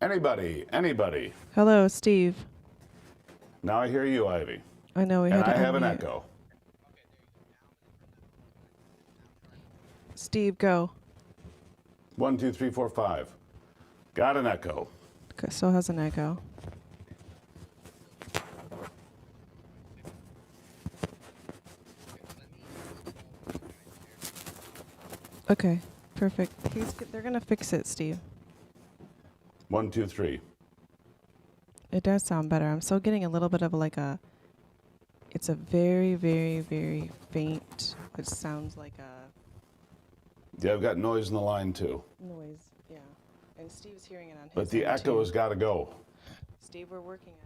Anybody, anybody. Hello, Steve. Now I hear you, Ivy. I know we And had to I have an unmute. echo. Steve, go. 1, 2, 3, 4, 5. Got an echo. Okay, so has an echo. Okay, perfect. They're gonna fix it, Steve. 1, 2, 3. It does sound better. I'm still getting a little bit of like a. It's a very, very, very faint. It sounds like a Yeah, I've got noise in the line too. noise. Yeah, and Steve's hearing it on his. But the end echo too. has got to go. Steve, we're working on it.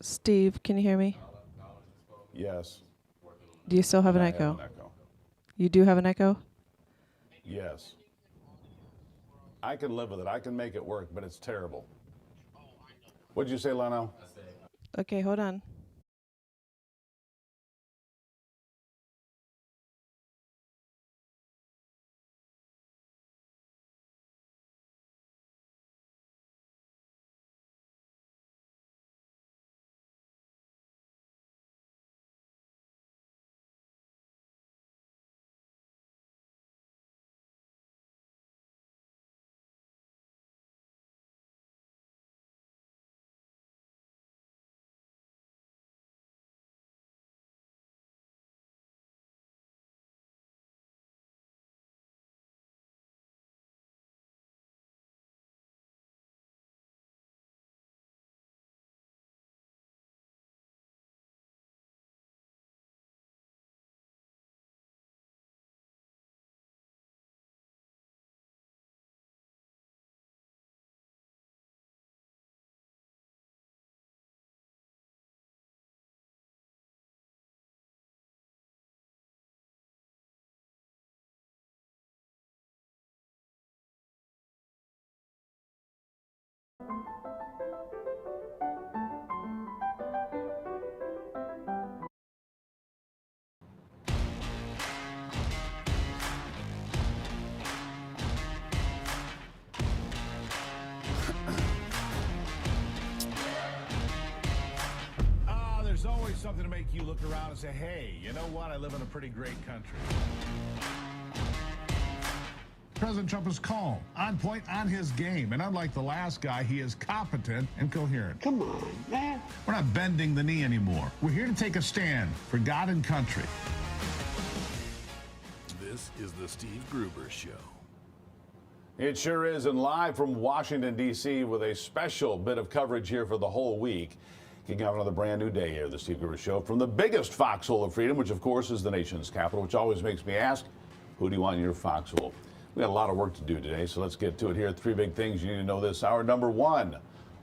Steve, can you hear me? Yes. Do you still have an And I echo? have an echo. You do have an echo? Yes. I can live with it. I can make it work, but it's terrible. What'd you say, Leno? Okay, hold on. There's always something to make you look around and say, hey, you know what? I live in a pretty great country. President Trump is calm, on point, on his game. And unlike the last guy, he is competent and coherent. Come on, man. We're not bending the knee anymore. We're here to take a stand for God and country. This is the Steve Gruber Show. It sure is, and live from Washington, D.C. with a special bit of coverage here for the whole week. Kicking off another brand new day here, the Steve Gruber Show, from the biggest foxhole of freedom, which of course is the nation's capital, which always makes me ask, who do you want in your foxhole? We got a lot of work to do today, so let's get to it here. Three big things you need to know this hour. Number one,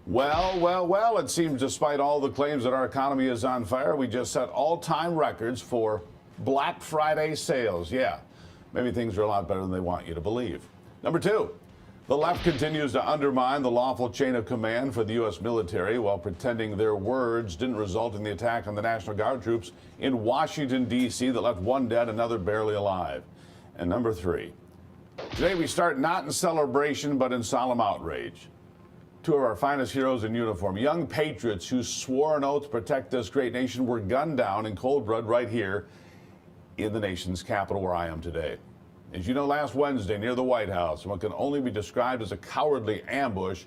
well, it seems despite all the claims that our economy is on fire, we just set all-time records for Black Friday sales. Yeah, maybe things are a lot better than they want you to believe. Number two, the left continues to undermine the lawful chain of command for the U.S. military while pretending their words didn't result in the attack on the National Guard troops in Washington, D.C. that left one dead, another barely alive. And number three, today we start not in celebration but in solemn outrage. Two of our finest heroes in uniform, young patriots who swore an oath to protect this great nation, were gunned down in cold blood right here in the nation's capital where I am today. As you know, last Wednesday near the White House, what can only be described as a cowardly ambush,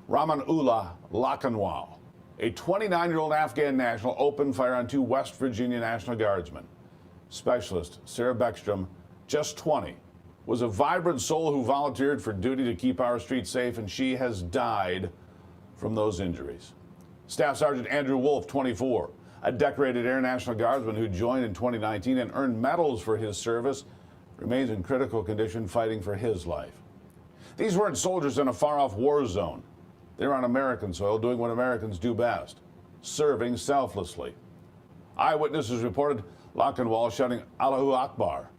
Ramanullah Lakanwal, a 29-year-old Afghan national, opened fire on two West Virginia National Guardsmen. Specialist Sarah Beckstrom, just 20, was a vibrant soul who volunteered for duty to keep our streets safe, and she has died from those injuries. Staff Sergeant Andrew Wolf, 24, a decorated Air National Guardsman who joined in 2019 and earned medals for his service, remains in critical condition fighting for his life. These weren't soldiers in a far-off war zone. They were on American soil doing what Americans do best, serving selflessly. Eyewitnesses reported Lakanwal shouting Allahu Akbar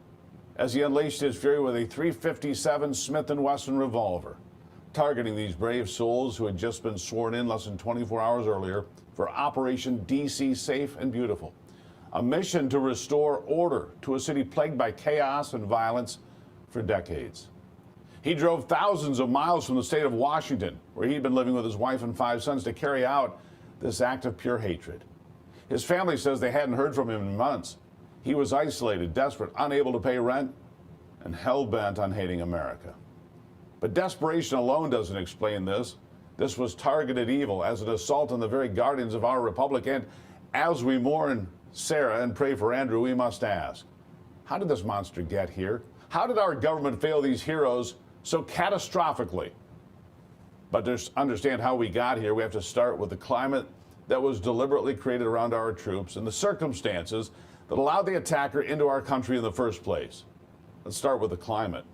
as he unleashed his fury with a .357 Smith & Wesson revolver, targeting these brave souls who had just been sworn in less than 24 hours earlier for Operation DC Safe and Beautiful, a mission to restore order to a city plagued by chaos and violence for decades. He drove thousands of miles from the state of Washington, where he'd been living with his wife and 5 sons, to carry out this act of pure hatred. His family says they hadn't heard from him in months. He was isolated, desperate, unable to pay rent, and hell-bent on hating America. But desperation alone doesn't explain this. This was targeted evil as an assault on the very guardians of our republic. And as we mourn Sarah and pray for Andrew, we must ask, how did this monster get here? How did our government fail these heroes so catastrophically? But to understand how we got here, we have to start with the climate that was deliberately created around our troops and the circumstances that allowed the attacker into our country in the first place. Let's start with the climate.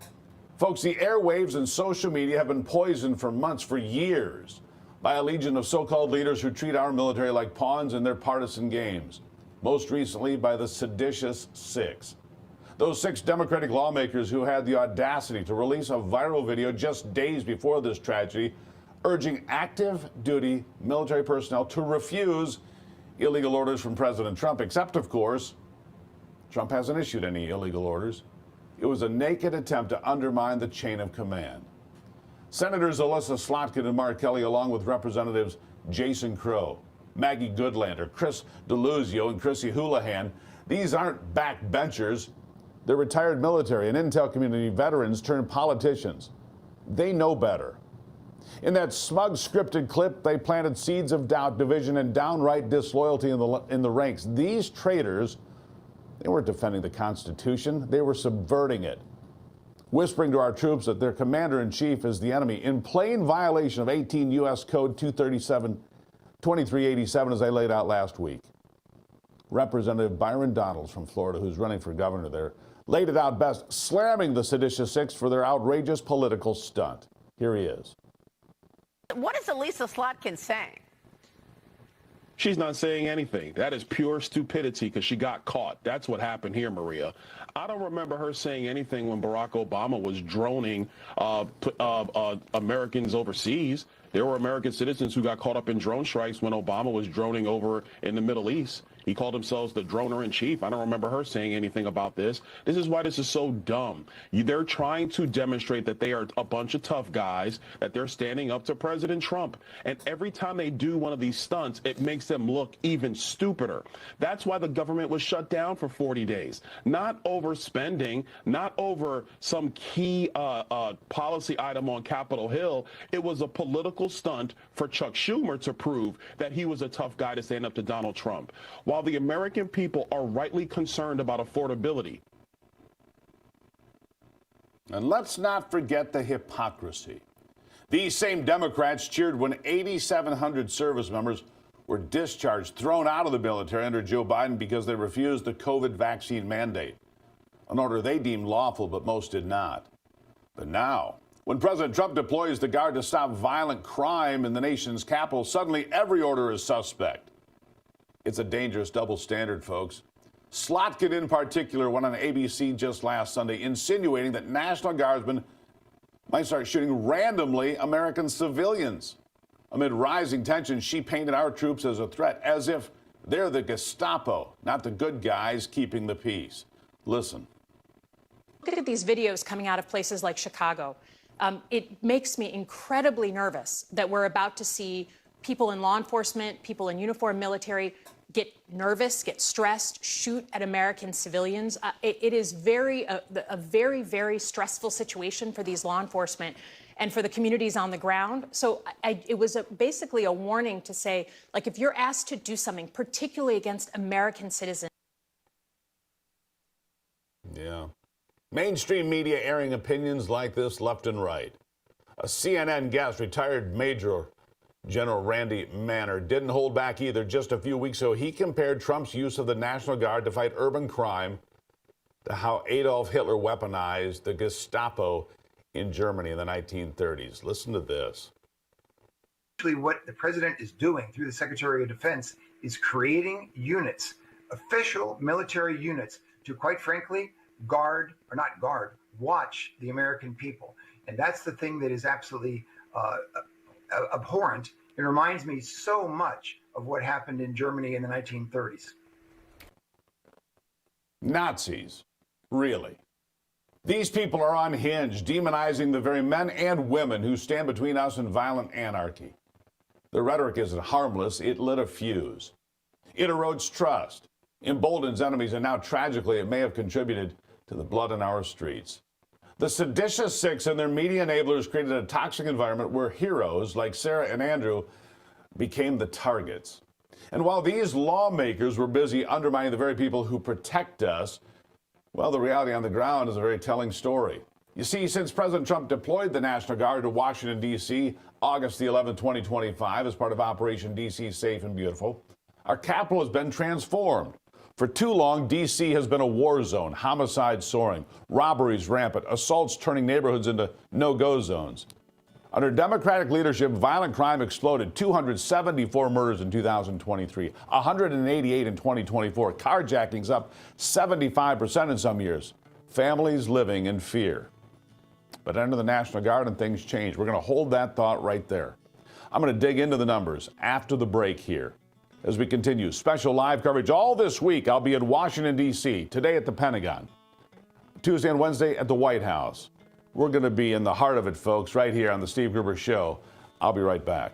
Folks, the airwaves and social media have been poisoned for months, for years, by a legion of so-called leaders who treat our military like pawns in their partisan games. Most recently by the seditious six. Those 6 Democratic lawmakers who had the audacity to release a viral video just days before this tragedy, urging active duty military personnel to refuse illegal orders from President Trump, except, of course, Trump hasn't issued any illegal orders. It was a naked attempt to undermine the chain of command. Senators Alyssa Slotkin and Mark Kelly, along with Representatives Jason Crow, Maggie Goodlander, Chris DeLuzio, and Chrissy Houlihan, these aren't backbenchers. They're retired military and intel community veterans turned politicians. They know better. In that smug scripted clip, they planted seeds of doubt, division, and downright disloyalty in the ranks. These traitors, they weren't defending the Constitution. They were subverting it, whispering to our troops that their commander-in-chief is the enemy in plain violation of 18 U.S. Code 2387, as I laid out last week. Representative Byron Donalds from Florida, who's running for governor there, laid it out best, slamming the seditious six for their outrageous political stunt. Here he is. What is Alyssa Slotkin saying? She's not saying anything. That is pure stupidity because she got caught. That's what happened here, Maria. I don't remember her saying anything when Barack Obama was droning Americans overseas. There were American citizens who got caught up in drone strikes when Obama was droning over in the Middle East. He called himself the droner in chief. I don't remember her saying anything about this. This is why this is so dumb. They're trying to demonstrate that they are a bunch of tough guys, that they're standing up to President Trump. And every time they do one of these stunts, it makes them look even stupider. That's why the government was shut down for 40 days. Not over spending, not over some key policy item on Capitol Hill. It was a political stunt for Chuck Schumer to prove that he was a tough guy to stand up to Donald Trump. While the American people are rightly concerned about affordability. And let's not forget the hypocrisy. These same Democrats cheered when 8,700 service members were discharged, thrown out of the military under Joe Biden because they refused the COVID vaccine mandate, an order they deemed lawful, but most did not. But now, when President Trump deploys the Guard to stop violent crime in the nation's capital, suddenly every order is suspect. It's a dangerous double standard, folks. Slotkin in particular went on ABC just last Sunday insinuating that National Guardsmen might start shooting randomly American civilians. Amid rising tensions, she painted our troops as a threat, as if they're the Gestapo, not the good guys keeping the peace. Listen. Look at these videos coming out of places like Chicago. It makes me incredibly nervous that we're about to see people in law enforcement, people in uniform military get nervous, get stressed, shoot at American civilians. It is a very, very stressful situation for these law enforcement and for the communities on the ground. So it was basically a warning to say, like, if you're asked to do something, particularly against American citizens. Yeah. Mainstream media airing opinions like this left and right. A CNN guest, retired Major General Randy Manner, didn't hold back either. Just a few weeks ago, he compared Trump's use of the National Guard to fight urban crime to how Adolf Hitler weaponized the Gestapo in Germany in the 1930s. Listen to this. Actually, what the president is doing through the Secretary of Defense is creating units, official military units, to, quite frankly, watch the American people. And that's the thing that is absolutely abhorrent. It reminds me so much of what happened in Germany in the 1930s. Nazis, really? These people are unhinged, demonizing the very men and women who stand between us and violent anarchy. Their rhetoric isn't harmless, it lit a fuse. It erodes trust, emboldens enemies, and now, tragically, it may have contributed to the blood in our streets. The seditious six and their media enablers created a toxic environment where heroes like Sarah and Andrew became the targets. And while these lawmakers were busy undermining the very people who protect us, well, the reality on the ground is a very telling story. You see, since President Trump deployed the National Guard to Washington, D.C., August the 11th, 2025, as part of Operation D.C. Safe and Beautiful, our capital has been transformed. For too long, D.C. has been a war zone, homicides soaring, robberies rampant, assaults turning neighborhoods into no-go zones. Under Democratic leadership, violent crime exploded. 274 murders in 2023, 188 in 2024, carjackings up 75% in some years. Families living in fear. But under the National Guard and things change. We're going to hold that thought right there. I'm going to dig into the numbers after the break here. As we continue special live coverage all this week, I'll be in Washington, D.C., today at the Pentagon, Tuesday and Wednesday at the White House. We're going to be in the heart of it, folks, right here on The Steve Gruber Show. I'll be right back.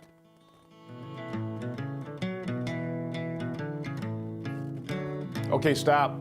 Okay, stop.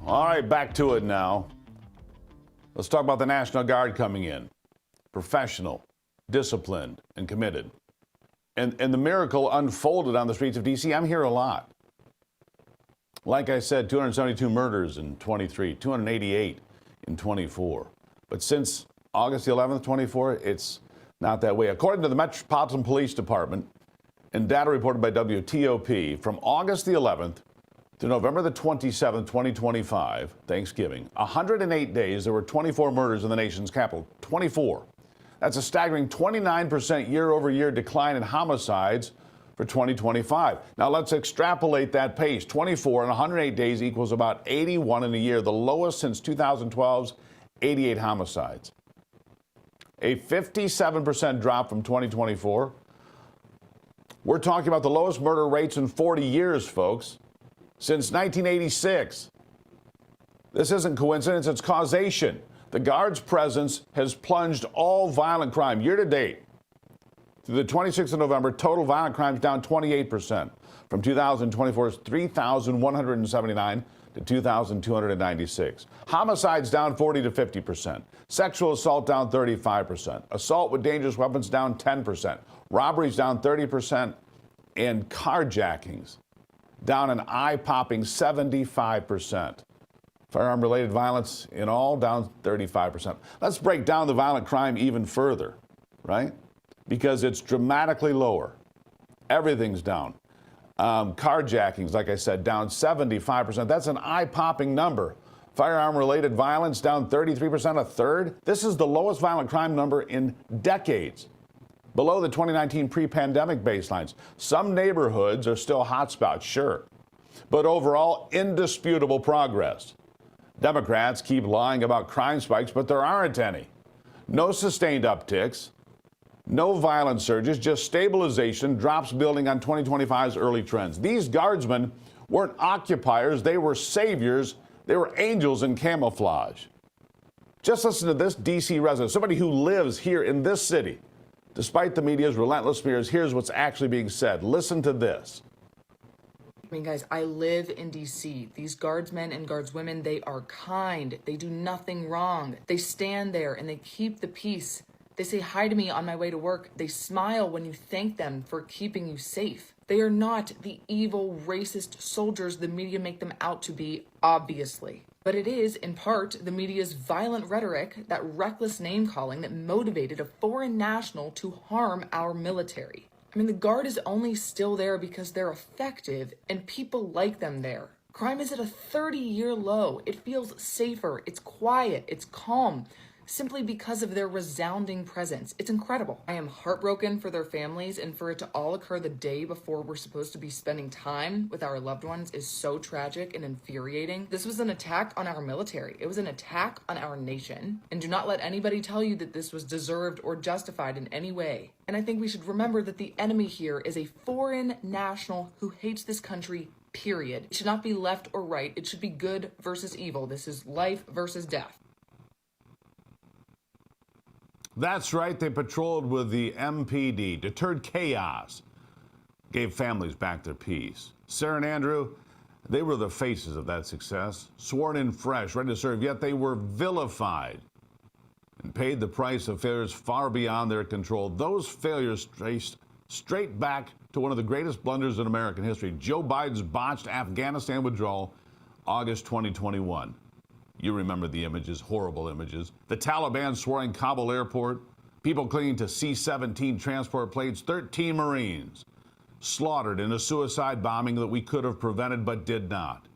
All right, back to it now. Let's talk about the National Guard coming in. Professional, disciplined, and committed. And the miracle unfolded on the streets of D.C. I'm here a lot. Like I said, 272 murders in 23, 288 in 24. But since August the 11th, 24, it's not that way. According to the Metropolitan Police Department and data reported by WTOP, from August the 11th to November the 27th, 2025, Thanksgiving, 108 days, there were 24 murders in the nation's capital. 24. That's a staggering 29% year-over-year decline in homicides for 2025. Now let's extrapolate that pace. 24 in 108 days equals about 81 in a year, the lowest since 2012's 88 homicides. A 57% drop from 2024. We're talking about the lowest murder rates in 40 years, folks, since 1986. This isn't coincidence, it's causation. The Guard's presence has plunged all violent crime year to date. Through the 26th of November, total violent crimes down 28% from 2024's 3,179 to 2,296. Homicides down 40 to 50%. Sexual assault down 35%. Assault with dangerous weapons down 10%. Robberies down 30%. And carjackings down an eye-popping 75%. Firearm-related violence in all down 35%. Let's break down the violent crime even further, right? Because it's dramatically lower. Everything's down. Carjackings, like I said, down 75%. That's an eye-popping number. Firearm-related violence down 33%, a third. This is the lowest violent crime number in decades, below the 2019 pre-pandemic baselines. Some neighborhoods are still hotspots, sure, but overall, indisputable progress. Democrats keep lying about crime spikes, but there aren't any. No sustained upticks. No violent surges, just stabilization, drops building on 2025's early trends. These guardsmen weren't occupiers, they were saviors, they were angels in camouflage. Just listen to this D.C. resident, somebody who lives here in this city. Despite the media's relentless smears, here's what's actually being said. Listen to this. I mean, guys, I live in D.C. These guardsmen and guardswomen, they are kind. They do nothing wrong. They stand there and they keep the peace. They say hi to me on my way to work. They smile when you thank them for keeping you safe. They are not the evil, racist soldiers the media make them out to be, obviously. But it is, in part, the media's violent rhetoric, that reckless name-calling that motivated a foreign national to harm our military. I mean, the Guard is only still there because they're effective and people like them there. Crime is at a 30-year low. It feels safer, it's quiet, it's calm, simply because of their resounding presence. It's incredible. I am heartbroken for their families, and for it to all occur the day before we're supposed to be spending time with our loved ones is so tragic and infuriating. This was an attack on our military. It was an attack on our nation. And do not let anybody tell you that this was deserved or justified in any way. And I think we should remember that the enemy here is a foreign national who hates this country, period. It should not be left or right. It should be good versus evil. This is life versus death. That's right, they patrolled with the MPD, deterred chaos, gave families back their peace. Sarah and Andrew, they were the faces of that success, sworn in fresh, ready to serve, yet they were vilified and paid the price of failures far beyond their control. Those failures traced straight back to one of the greatest blunders in American history, Joe Biden's botched Afghanistan withdrawal, August 2021. You remember the images, horrible images. The Taliban swarming Kabul airport, people clinging to C-17 transport planes, 13 Marines slaughtered in a suicide bombing that we could have prevented but did not.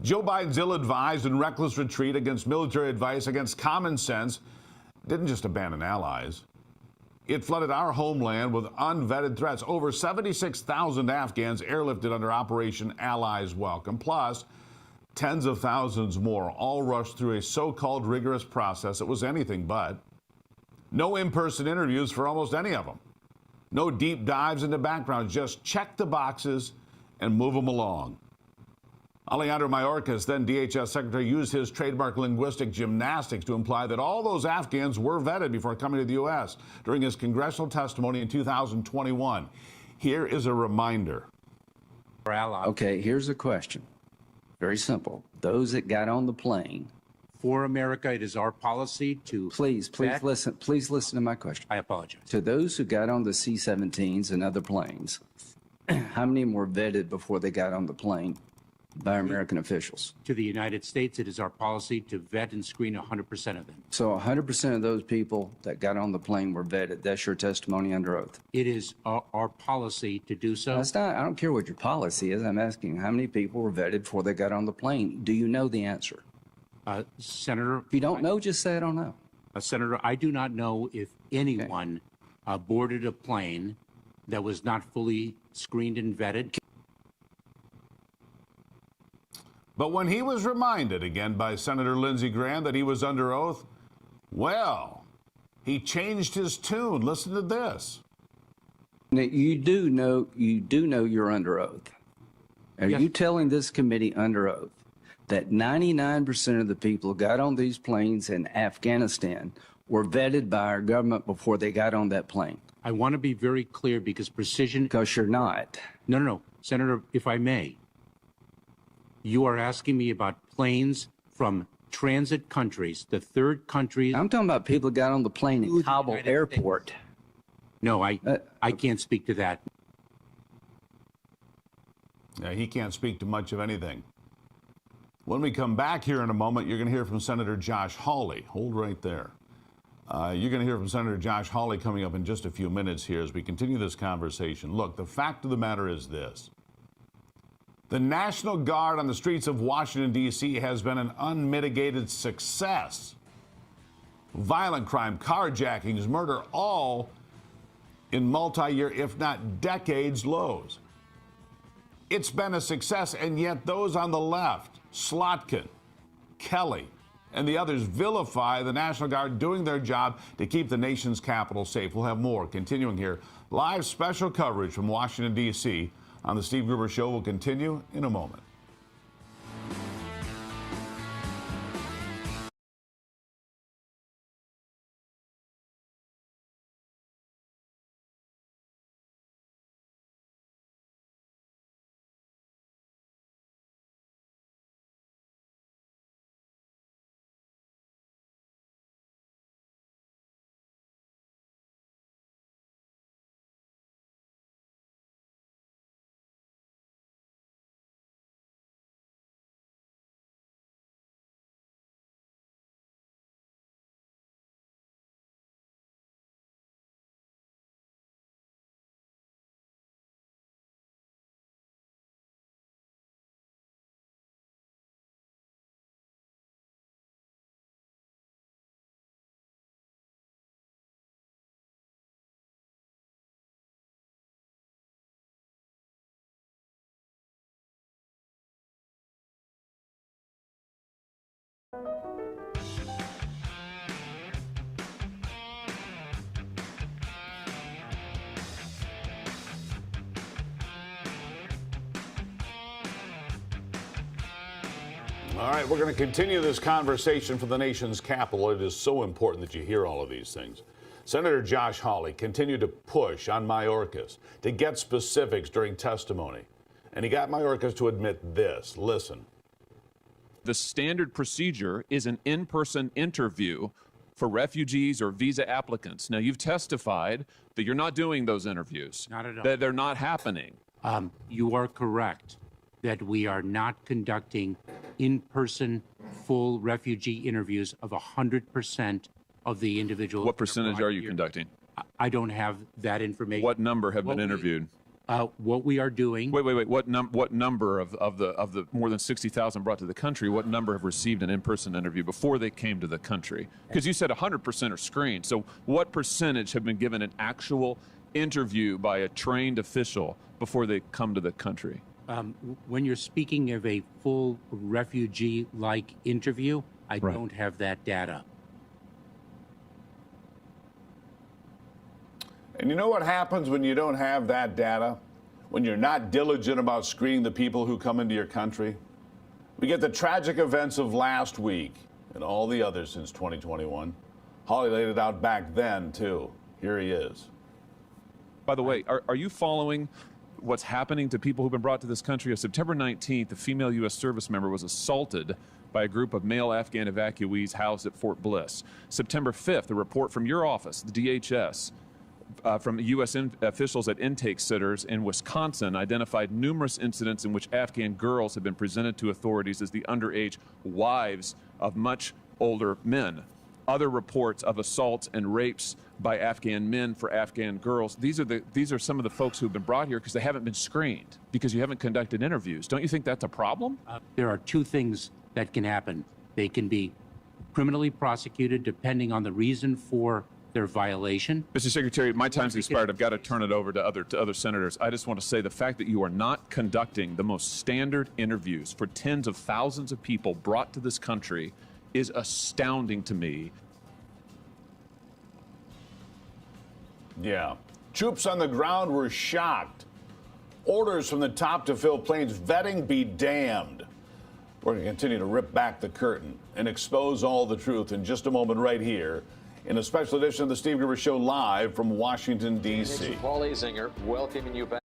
Joe Biden's ill-advised and reckless retreat against military advice, against common sense, didn't just abandon allies. It flooded our homeland with unvetted threats. Over 76,000 Afghans airlifted under Operation Allies Welcome. Plus, tens of thousands more, all rushed through a so-called rigorous process that was anything but. No in-person interviews for almost any of them. No deep dives into backgrounds, just check the boxes and move them along. Alejandro Mayorkas, then DHS Secretary, used his trademark linguistic gymnastics to imply that all those Afghans were vetted before coming to the U.S. during his congressional testimony in 2021. Here is a reminder. Okay, here's a question. Very simple. Those that got on the plane. For America, it is our policy to... Please listen to my question. I apologize. To those who got on the C-17s and other planes, how many of them were vetted before they got on the plane by American officials? To the United States, it is our policy to vet and screen 100% of them. So 100% of those people that got on the plane were vetted. That's your testimony under oath. It is our policy to do so. That's not, I don't care what your policy is. I'm asking how many people were vetted before they got on the plane. Do you know the answer? Senator... If you don't know, just say I don't know. Senator, I do not know if anyone boarded a plane that was not fully screened and vetted. But when he was reminded again by Senator Lindsey Graham that he was under oath, well, he changed his tune. Listen to this. Now, you do know you're under oath. Are you telling this committee under oath that 99% of the people who got on these planes in Afghanistan were vetted by our government before they got on that plane? I want to be very clear because precision... Because you're not. No. Senator, if I may, you are asking me about planes from transit countries, the third countries... I'm talking about people who got on the plane in Kabul airport. No, I can't speak to that. Yeah, he can't speak to much of anything. When we come back here in a moment, you're going to hear from Senator Josh Hawley. Hold right there. You're going to hear from Senator Josh Hawley coming up in just a few minutes here as we continue this conversation. Look, the fact of the matter is this. The National Guard on the streets of Washington, D.C. has been an unmitigated success. Violent crime, carjackings, murder, all in multi-year, if not decades, lows. It's been a success, and yet those on the left, Slotkin, Kelly, and the others vilify the National Guard doing their job to keep the nation's capital safe. We'll have more continuing here. Live special coverage from Washington, D.C. on The Steve Gruber Show will continue in a moment. All right, we're going to continue this conversation for the nation's capital. It is so important that you hear all of these things. Senator Josh Hawley continued to push on Mayorkas to get specifics during testimony. And he got Mayorkas to admit this. Listen. The standard procedure is an in-person interview for refugees or visa applicants. Now, you've testified that you're not doing those interviews. Not at all. That they're not happening. You are correct that we are not conducting in-person full refugee interviews of 100% of the individuals. What percentage are you conducting? I don't have that information. What number have been interviewed? What we are doing. Wait. What number of the more than 60,000 brought to the country? What number have received an in-person interview before they came to the country? Because you said 100% are screened. So what percentage have been given an actual interview by a trained official before they come to the country? When you're speaking of a full refugee-like interview, I don't have that data. And you know what happens when you don't have that data? When you're not diligent about screening the people who come into your country? We get the tragic events of last week and all the others since 2021. Hawley laid it out back then, too. Here he is. By the way, are you following what's happening to people who've been brought to this country. On September 19th, a female U.S. service member was assaulted by a group of male Afghan evacuees housed at Fort Bliss. September 5th, a report from your office, the DHS, from U.S. officials at intake centers in Wisconsin identified numerous incidents in which Afghan girls have been presented to authorities as the underage wives of much older men. Other reports of assaults and rapes by Afghan men for Afghan girls. These are some of the folks who've been brought here because they haven't been screened, because you haven't conducted interviews. Don't you think that's a problem? There are two things that can happen. They can be criminally prosecuted depending on the reason for their violation. Mr. Secretary, my time's expired. I've got to turn it over to other senators. I just want to say the fact that you are not conducting the most standard interviews for tens of thousands of people brought to this country is astounding to me. Yeah. Troops on the ground were shocked. Orders from the top to fill planes, vetting be damned. We're going to continue to rip back the curtain and expose all the truth in just a moment right here in a special edition of the Steve Gruber Show live from Washington, D.C. Paul Azinger welcoming you back.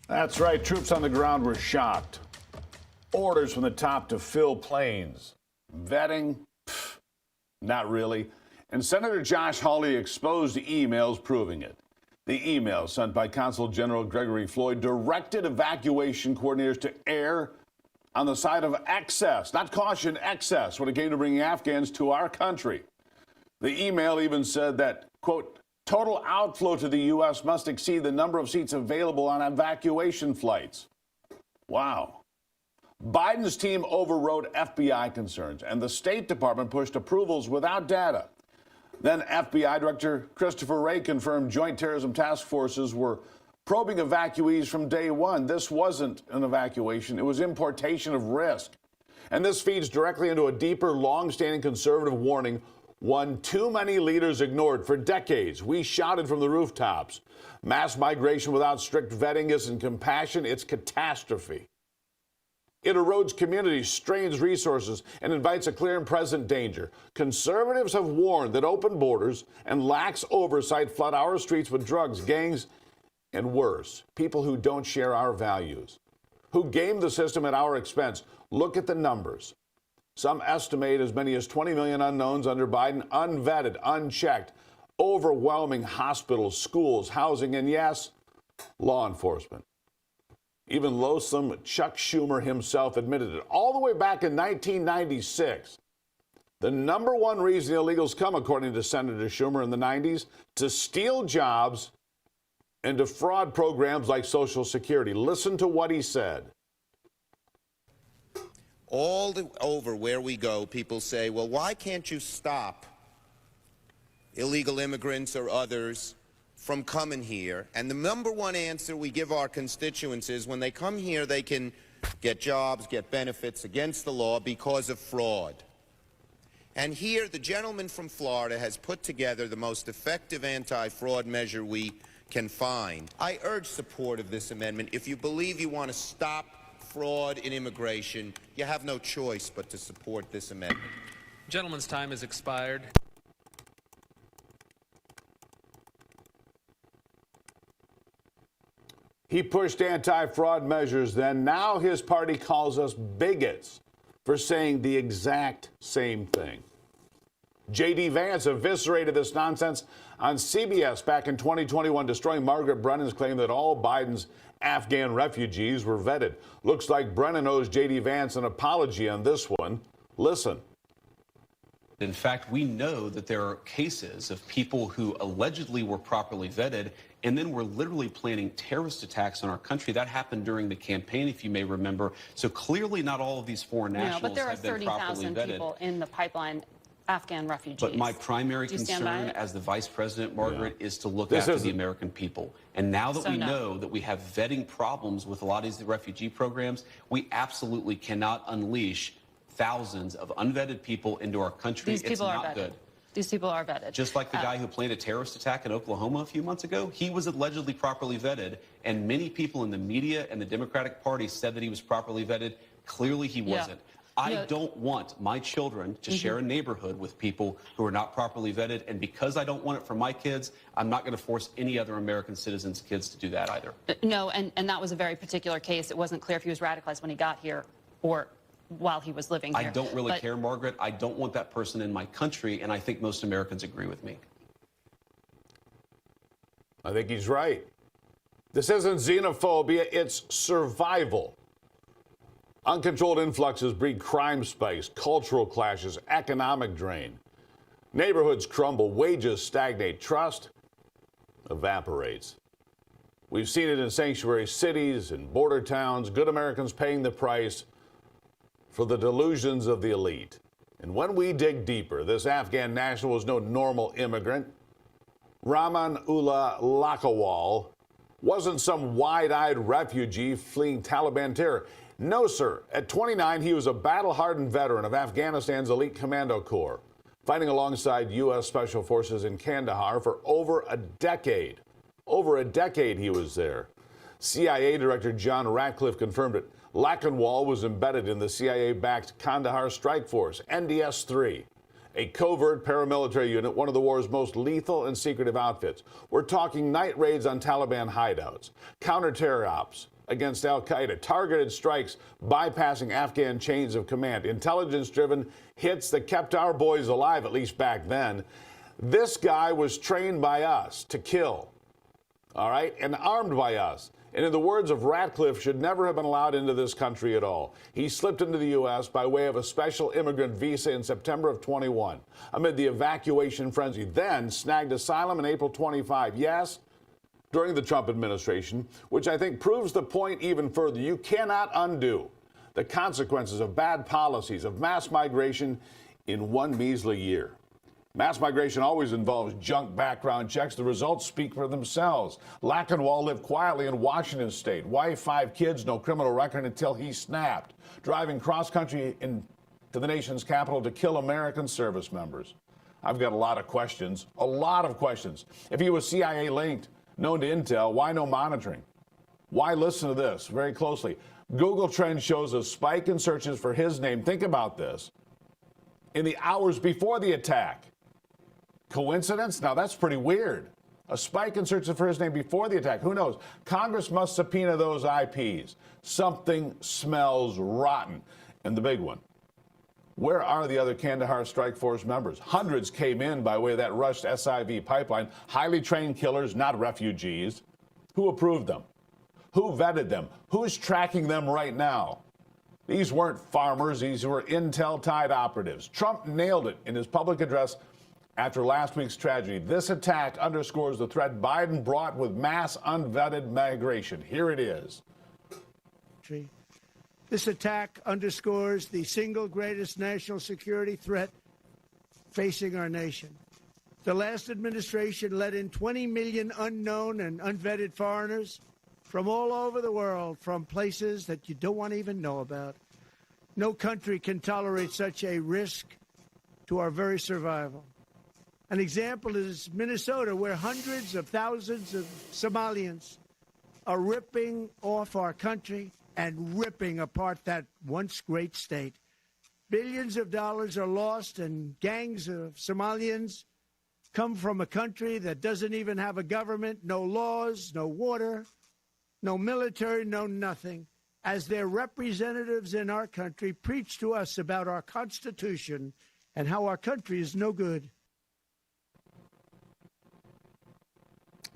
That's right. Troops on the ground were shocked. Orders from the top to fill planes. Vetting? Pfft, not really. And Senator Josh Hawley exposed emails proving it. The email sent by Consul General Gregory Floyd directed evacuation coordinators to err on the side of excess, not caution, excess, when it came to bringing Afghans to our country. The email even said that, quote, total outflow to the U.S. must exceed the number of seats available on evacuation flights. Wow. Biden's team overrode FBI concerns, and the State Department pushed approvals without data. Then FBI Director Christopher Wray confirmed joint terrorism task forces were probing evacuees from day one. This wasn't an evacuation. It was importation of risk. And this feeds directly into a deeper, long-standing conservative warning, one too many leaders ignored for decades. We shouted from the rooftops. Mass migration without strict vetting isn't compassion, it's catastrophe. It erodes communities, strains resources, and invites a clear and present danger. Conservatives have warned that open borders and lax oversight flood our streets with drugs, gangs, and worse, people who don't share our values, who game the system at our expense. Look at the numbers. Some estimate as many as 20 million unknowns under Biden, unvetted, unchecked, overwhelming hospitals, schools, housing, and yes, law enforcement. Even loathsome Chuck Schumer himself admitted it all the way back in 1996. The number one reason illegals come, according to Senator Schumer in the 90s, to steal jobs and to fraud programs like Social Security. Listen to what he said. Over where we go, people say, well, why can't you stop illegal immigrants or others from coming here? And the number one answer we give our constituents is when they come here, they can get jobs, get benefits against the law because of fraud. And here, the gentleman from Florida has put together the most effective anti-fraud measure we can find. I urge support of this amendment. If you believe you want to stop fraud in immigration, you have no choice but to support this amendment. Gentleman's time has expired. He pushed anti-fraud measures then. Now his party calls us bigots for saying the exact same thing. J.D. Vance eviscerated this nonsense on CBS back in 2021, destroying Margaret Brennan's claim that all Biden's Afghan refugees were vetted. Looks like Brennan owes J.D. Vance an apology on this one. Listen. In fact, we know that there are cases of people who allegedly were properly vetted and then were literally planning terrorist attacks on our country. That happened during the campaign, if you may remember. So clearly not all of these foreign nationals but there are have been properly 30,000 vetted. people in the pipeline, Afghan refugees. But my primary Do you stand by concern it? as the vice president, Margaret, is to look This after is- the American people. And now that So we no. know that we have vetting problems with a lot of these refugee programs, we absolutely cannot unleash thousands of unvetted people into our country. These people it's are not vetted. good. These people are vetted. Just like the guy who planned a terrorist attack in Oklahoma a few months ago, he was allegedly properly vetted, and many people in the media and the Democratic Party said that he was properly vetted. Clearly he Yeah. wasn't. I Yeah. don't want my children to share a neighborhood with people who are not properly vetted, and because I don't want it for my kids, I'm not going to force any other American citizens' kids to do that either. No, and that was a very particular case. It wasn't clear if he was radicalized when he got here or while he was living here. I don't really But care, Margaret. I don't want that person in my country, and I think most Americans agree with me. I think he's right. This isn't xenophobia, it's survival. Uncontrolled influxes breed crime spikes, cultural clashes, economic drain. Neighborhoods crumble, wages stagnate, trust evaporates. We've seen it in sanctuary cities and border towns, good Americans paying the price for the delusions of the elite. And when we dig deeper, this Afghan national was no normal immigrant. Rahman Ullah Lakhawal wasn't some wide-eyed refugee fleeing Taliban terror. No, sir. At 29, he was a battle-hardened veteran of Afghanistan's elite commando corps, fighting alongside U.S. Special Forces in Kandahar for over a decade. Over a decade he was there. CIA Director John Ratcliffe confirmed it. Lakhawal was embedded in the CIA-backed Kandahar Strike Force, NDS-3, a covert paramilitary unit, one of the war's most lethal and secretive outfits. We're talking night raids on Taliban hideouts, counter-terror ops against al-Qaeda, targeted strikes bypassing Afghan chains of command, intelligence-driven hits that kept our boys alive, at least back then. This guy was trained by us to kill, all right, and armed by us. and in the words of Ratcliffe, should never have been allowed into this country at all. He slipped into the U.S. by way of a special immigrant visa in September of 21, amid the evacuation frenzy, then snagged asylum in April 25. Yes, during the Trump administration, which I think proves the point even further. You cannot undo the consequences of bad policies, of mass migration in one measly year. Mass migration always involves junk background checks. The results speak for themselves. Lackenwall lived quietly in Washington state. Wife, 5 kids, no criminal record until he snapped, driving cross-country into the nation's capital to kill American service members. I've got a lot of questions, If he was CIA linked, known to Intel, why no monitoring? Why listen to this very closely? Google Trends shows a spike in searches for his name. Think about this. In the hours before the attack. Coincidence? Now that's pretty weird. A spike in searches for his name before the attack. Who knows? Congress must subpoena those IPs. Something smells rotten. And the big one. Where are the other Kandahar Strike Force members? Hundreds came in by way of that rushed SIV pipeline. Highly trained killers, not refugees. Who approved them? Who vetted them? Who's tracking them right now? These weren't farmers. These were Intel-tied operatives. Trump nailed it in his public address after last week's tragedy. This attack underscores the threat Biden brought with mass unvetted migration. Here it is. This attack underscores the single greatest national security threat facing our nation. The last administration let in 20 million unknown and unvetted foreigners from all over the world, from places that you don't want to even know about. No country can tolerate such a risk to our very survival. An example is Minnesota, where hundreds of thousands of Somalians are ripping off our country and ripping apart that once great state. Billions of dollars are lost, and gangs of Somalians come from a country that doesn't even have a government, no laws, no water, no military, no nothing. As their representatives in our country preach to us about our Constitution and how our country is no good.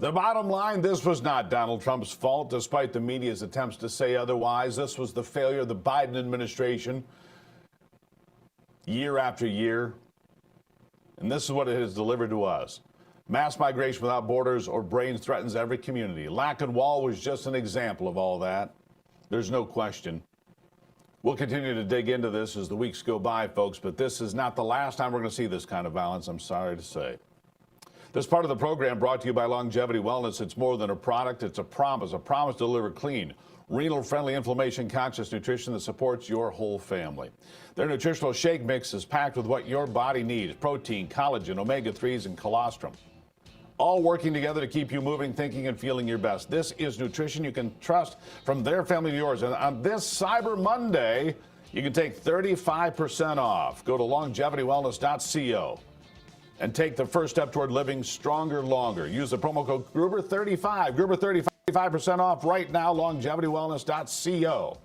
The bottom line, this was not Donald Trump's fault, despite the media's attempts to say otherwise. This was the failure of the Biden administration year after year. And this is what it has delivered to us. Mass migration without borders or brains threatens every community. Lackenwall was just an example of all that. There's no question. We'll continue to dig into this as the weeks go by, folks, but this is not the last time we're going to see this kind of violence, I'm sorry to say. This part of the program brought to you by Longevity Wellness. It's more than a product, it's a promise to deliver clean, renal-friendly, inflammation-conscious nutrition that supports your whole family. Their nutritional shake mix is packed with what your body needs: protein, collagen, omega-3s, and colostrum. All working together to keep you moving, thinking, and feeling your best. This is nutrition you can trust from their family to yours. And on this Cyber Monday, you can take 35% off. Go to longevitywellness.co. and take the first step toward living stronger longer. Use the promo code Gruber35. Gruber 35% off right now, longevitywellness.co.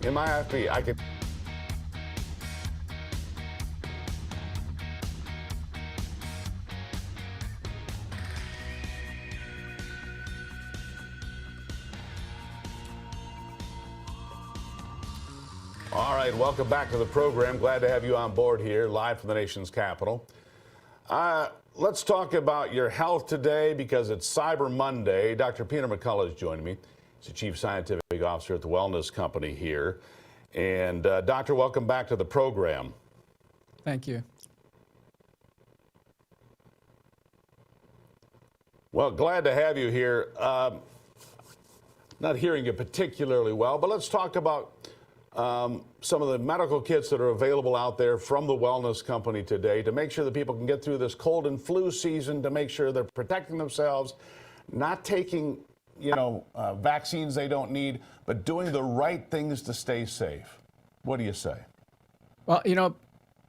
in my IFP, I could. All right, welcome back to the program. Glad to have you on board here, live from the nation's capital. Let's talk about your health today because it's Cyber Monday. Dr. Peter McCullough is joining me. He's the Chief Scientific Officer at the Wellness Company here. And Doctor, welcome back to the program. Thank you. Well, glad to have you here. Not hearing you particularly well, but let's talk about some of the medical kits that are available out there from the Wellness Company today to make sure that people can get through this cold and flu season, to make sure they're protecting themselves, not taking, vaccines they don't need, but doing the right things to stay safe. What do you say? Well,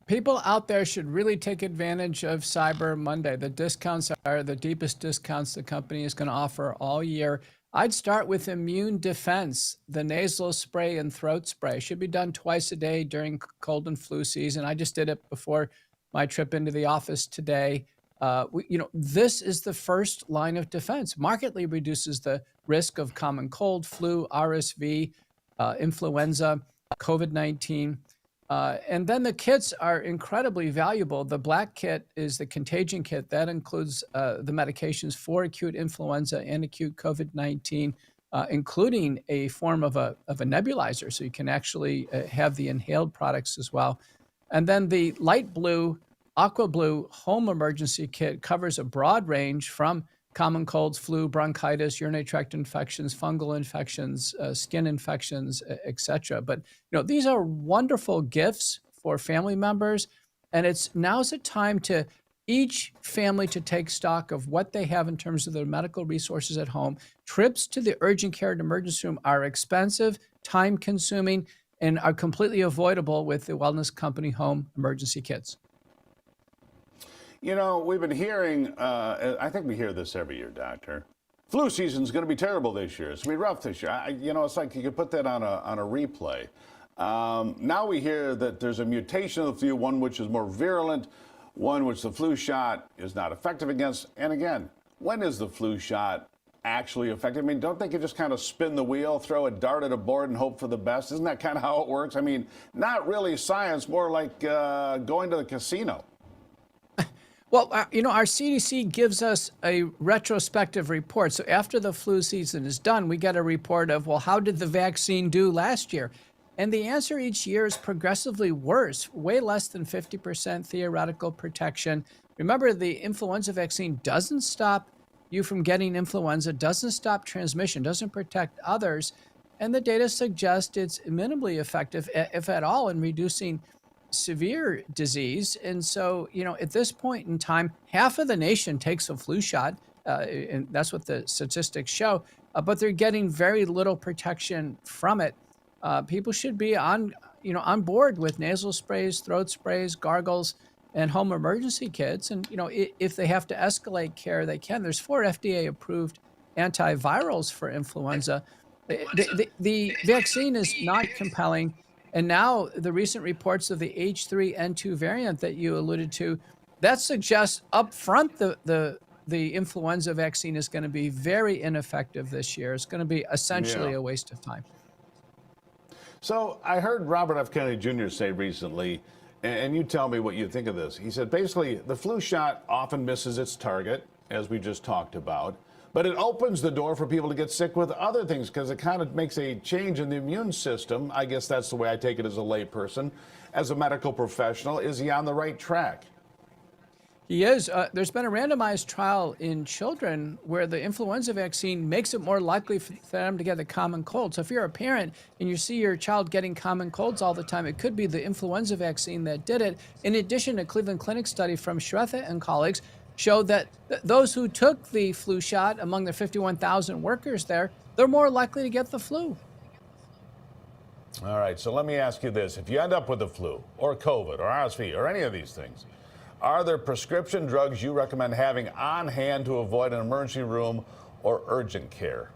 people out there should really take advantage of Cyber Monday. The discounts are the deepest discounts the company is going to offer all year. I'd start with Immune Defense, the nasal spray and throat spray. Should be done twice a day during cold and flu season. I just did it before my trip into the office today. This is the first line of defense. Markedly reduces the risk of common cold, flu, RSV, influenza, COVID-19. And then the kits are incredibly valuable. The black kit is the contagion kit. That includes the medications for acute influenza and acute COVID-19, including a form of a nebulizer, so you can actually have the inhaled products as well. And then the light blue, aqua blue home emergency kit covers a broad range from common colds, flu, bronchitis, urinary tract infections, fungal infections, skin infections, etc. But these are wonderful gifts for family members, and now's the time to each family to take stock of what they have in terms of their medical resources at home. Trips to the urgent care and emergency room are expensive, time-consuming, and are completely avoidable with the Wellness Company home emergency kits. We've been hearing, I think we hear this every year, Doctor. Flu season's going to be terrible this year. It's going to be rough this year. It's like you could put that on a replay. Now we hear that there's a mutation of the flu, one which is more virulent, one which the flu shot is not effective against. And again, when is the flu shot actually effective? I mean, don't they could just kind of spin the wheel, throw a dart at a board and hope for the best? Isn't that kind of how it works? I mean, not really science, more like going to the casino. Well, our CDC gives us a retrospective report. So after the flu season is done, we get a report of, well, how did the vaccine do last year? And the answer each year is progressively worse, way less than 50% theoretical protection. Remember, the influenza vaccine doesn't stop you from getting influenza, doesn't stop transmission, doesn't protect others. And the data suggest it's minimally effective, if at all, in reducing severe disease. And so, at this point in time, half of the nation takes a flu shot, and that's what the statistics show, but they're getting very little protection from it. People should be on board with nasal sprays, throat sprays, gargles, and home emergency kits. And, if they have to escalate care, they can. There's 4 FDA-approved antivirals for influenza. The vaccine is not compelling. And now the recent reports of the H3N2 variant that you alluded to, that suggests up front the influenza vaccine is going to be very ineffective this year. It's going to be essentially a waste of time. So I heard Robert F. Kennedy Jr. say recently, and you tell me what you think of this. He said basically the flu shot often misses its target, as we just talked about. But it opens the door for people to get sick with other things because it kind of makes a change in the immune system. I guess that's the way I take it as a layperson. As a medical professional, is he on the right track? He is. There's been a randomized trial in children where the influenza vaccine makes it more likely for them to get the common cold. So if you're a parent and you see your child getting common colds all the time, it could be the influenza vaccine that did it. In addition, a Cleveland Clinic study from Shweta and colleagues showed that those who took the flu shot among the 51,000 workers there, they're more likely to get the flu. All right, so let me ask you this. If you end up with the flu or COVID or RSV or any of these things, are there prescription drugs you recommend having on hand to avoid an emergency room or urgent care?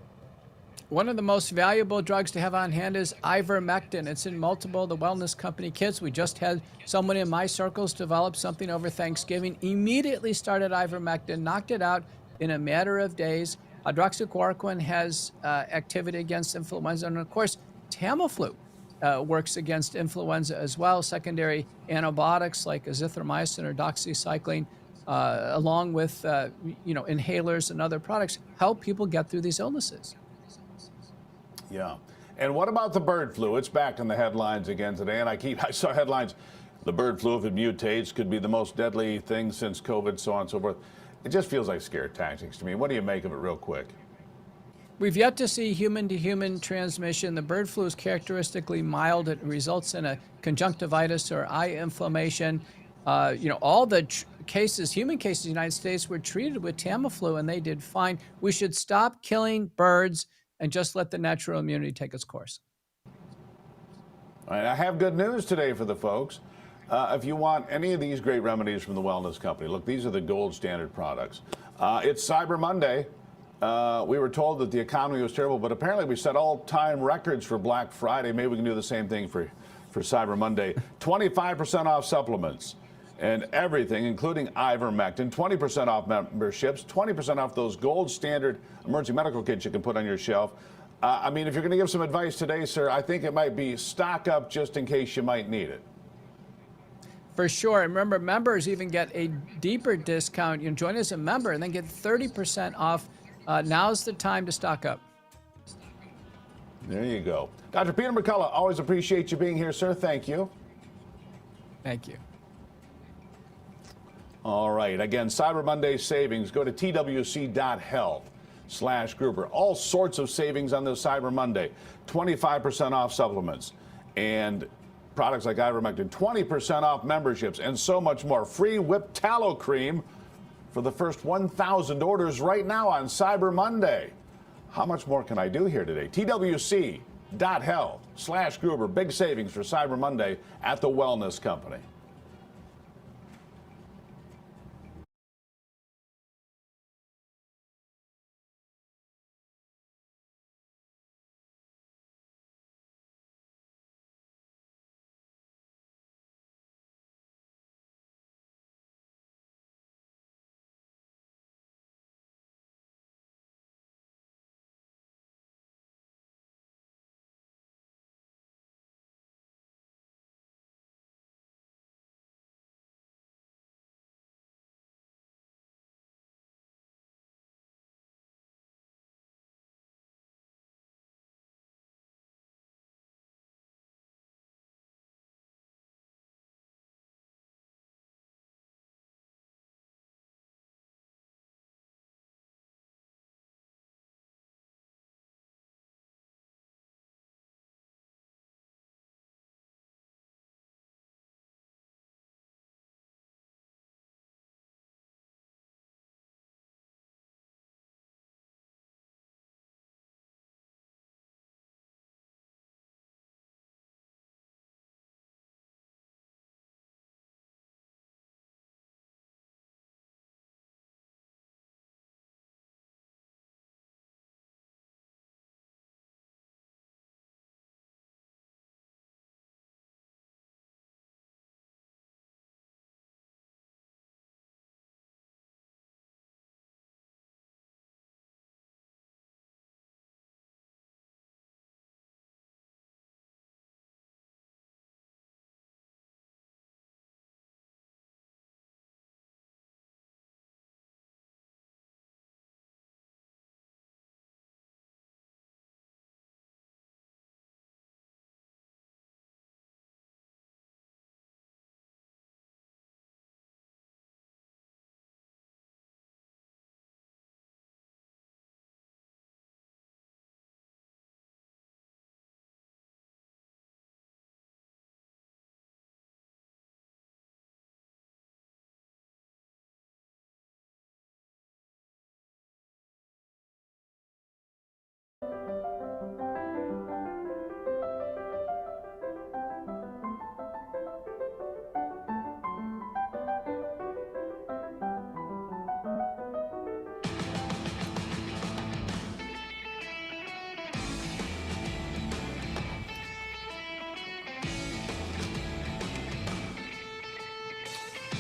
One of the most valuable drugs to have on hand is ivermectin. It's in multiple the wellness company kits. We just had someone in my circles develop something over Thanksgiving, immediately started ivermectin, knocked it out in a matter of days. Hydroxychloroquine has activity against influenza. And of course, Tamiflu works against influenza as well. Secondary antibiotics like azithromycin or doxycycline, along with inhalers and other products, help people get through these illnesses. Yeah. And what about the bird flu? It's back in the headlines again today. And I saw headlines, the bird flu, if it mutates, could be the most deadly thing since COVID, so on and so forth. It just feels like scare tactics to me. What do you make of it real quick? We've yet to see human-to-human transmission. The bird flu is characteristically mild. It results in a conjunctivitis or eye inflammation. All the human cases in the United States were treated with Tamiflu, and they did fine. We should stop killing birds and just let the natural immunity take its course. All right, I have good news today for the folks. If you want any of these great remedies from the Wellness Company, look, these are the gold standard products. It's Cyber Monday. We were told that the economy was terrible, but apparently we set all-time records for Black Friday. Maybe we can do the same thing for Cyber Monday. 25% off supplements and everything, including ivermectin, 20% off memberships, 20% off those gold standard emergency medical kits you can put on your shelf. I mean, if you're going to give some advice today, sir, I think it might be stock up just in case you might need it. For sure. And remember, members even get a deeper discount. You can join as a member and then get 30% off. Now's the time to stock up. There you go. Dr. Peter McCullough, always appreciate you being here, sir. Thank you. Thank you. All right. Again, Cyber Monday savings. Go to twc.health/Gruber. All sorts of savings on this Cyber Monday. 25% off supplements and products like ivermectin. 20% off memberships and so much more. Free whipped tallow cream for the first 1,000 orders right now on Cyber Monday. How much more can I do here today? twc.health/Gruber. Big savings for Cyber Monday at the Wellness Company.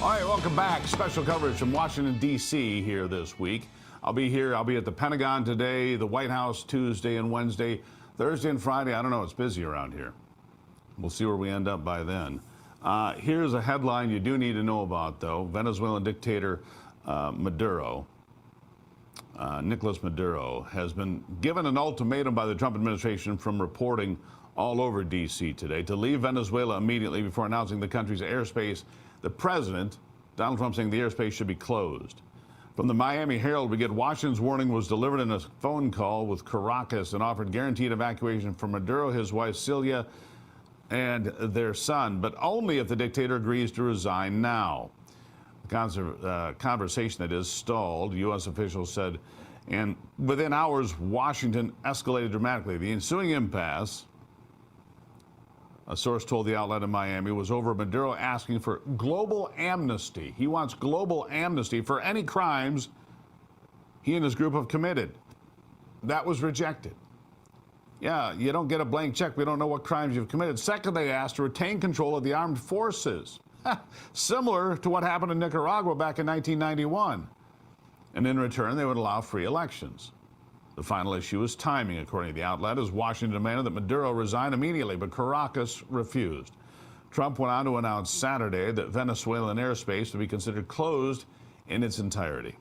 All right, welcome back. Special coverage from Washington, D.C. here this week. I'll be at the Pentagon today, the White House Tuesday and Wednesday, Thursday and Friday. I don't know, it's busy around here. We'll see where we end up by then. Here's a headline you do need to know about, though. Venezuelan dictator Nicolas Maduro has been given an ultimatum by the Trump administration from reporting all over D.C. today to leave Venezuela immediately before announcing the country's airspace. The president, Donald Trump, saying the airspace should be closed. From the Miami Herald, we get Washington's warning was delivered in a phone call with Caracas and offered guaranteed evacuation for Maduro, his wife Celia, and their son, but only if the dictator agrees to resign now. The conversation that is stalled, U.S. officials said, and within hours, Washington escalated dramatically. The ensuing impasse, a source told the outlet in Miami, was over Maduro asking for global amnesty. He wants global amnesty for any crimes he and his group have committed. That was rejected. Yeah, you don't get a blank check. We don't know what crimes you've committed. Second, they asked to retain control of the armed forces, similar to what happened in Nicaragua back in 1991. And in return, they would allow free elections. The final issue is timing, according to the outlet, as Washington demanded that Maduro resign immediately, but Caracas refused. Trump went on to announce Saturday that Venezuelan airspace would be considered closed in its entirety.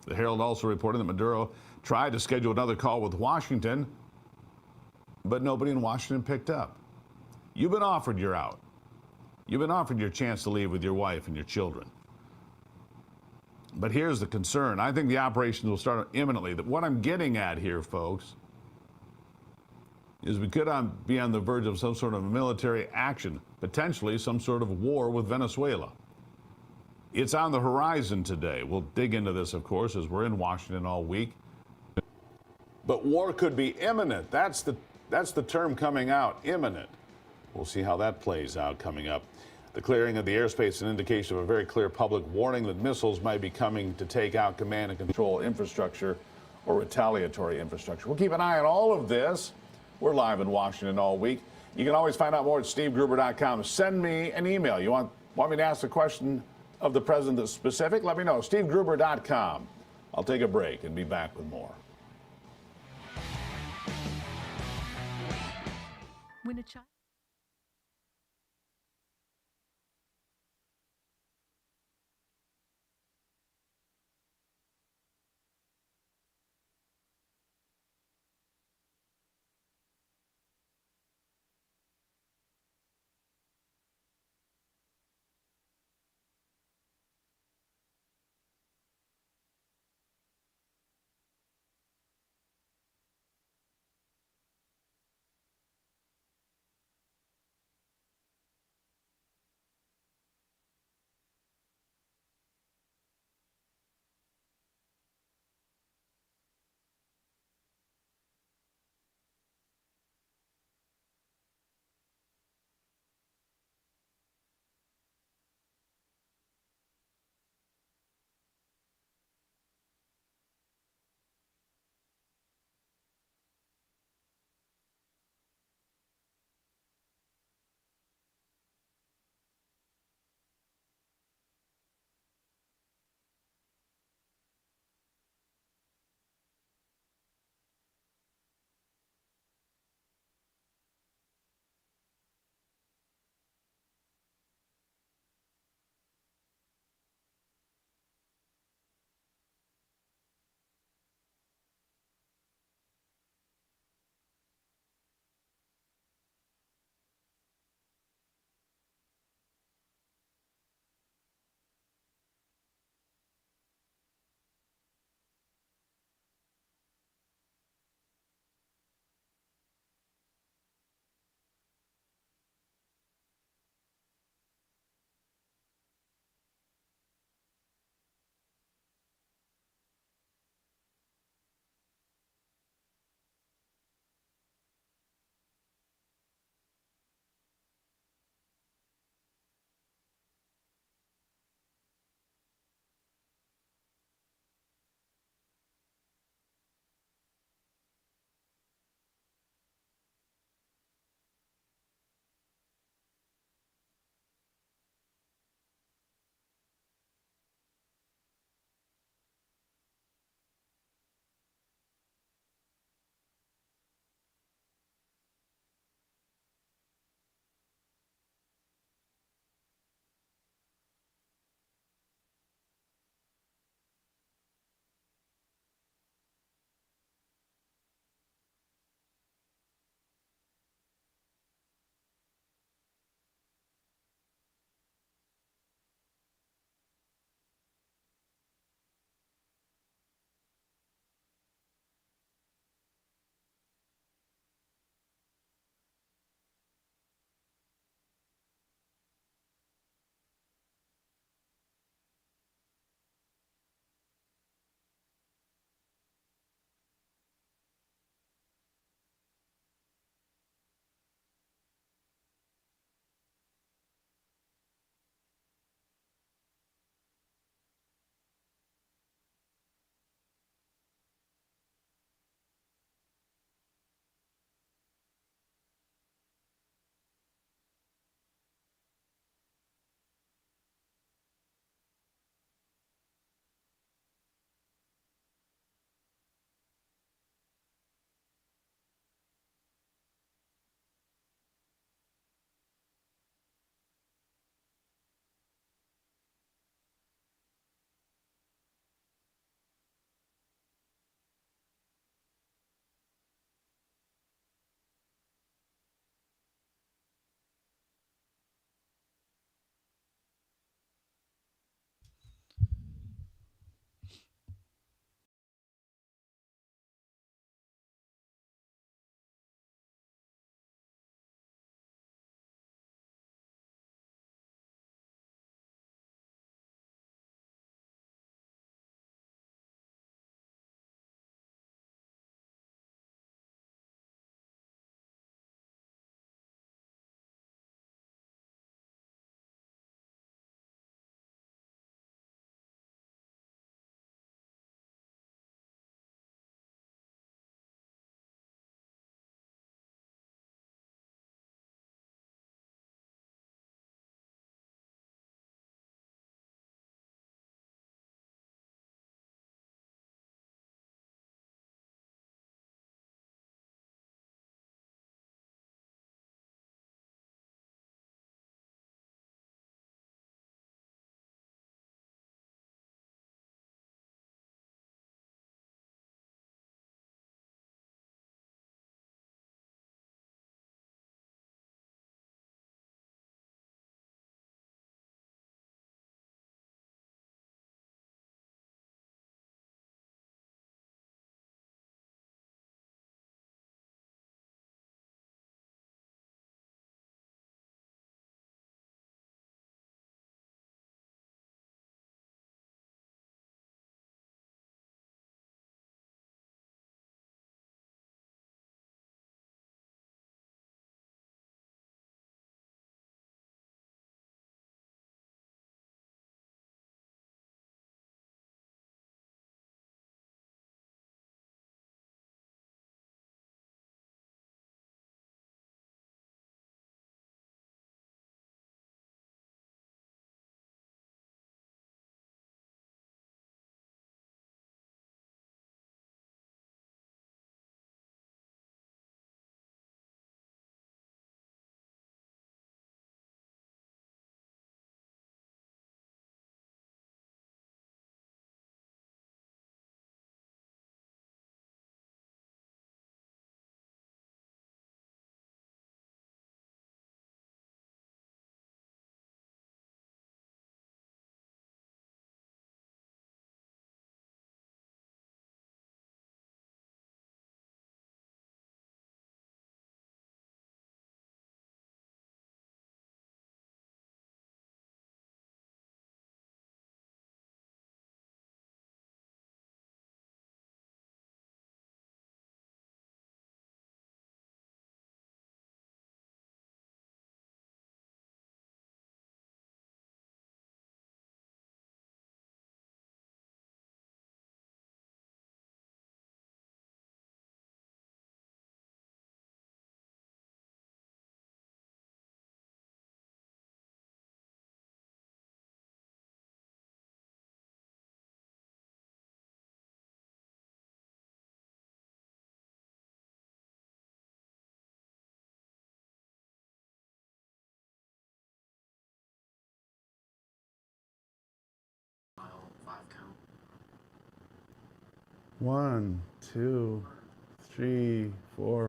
The Herald also reported that Maduro tried to schedule another call with Washington, but nobody in Washington picked up. You've been offered your out. You've been offered your chance to leave with your wife and your children. But here's the concern. I think the operations will start imminently. What I'm getting at here, folks, is we could be on the verge of some sort of military action, potentially some sort of war with Venezuela. It's on the horizon today. We'll dig into this, of course, as we're in Washington all week. But war could be imminent. That's the term coming out, imminent. We'll see how that plays out coming up. The clearing of the airspace is an indication of a very clear public warning that missiles might be coming to take out command and control infrastructure or retaliatory infrastructure. We'll keep an eye on all of this. We're live in Washington all week. You can always find out more at stevegruber.com. Send me an email. You want me to ask a question of the president that's specific? Let me know. stevegruber.com. I'll take a break and be back with more. When a child 1, 2, 3, 4.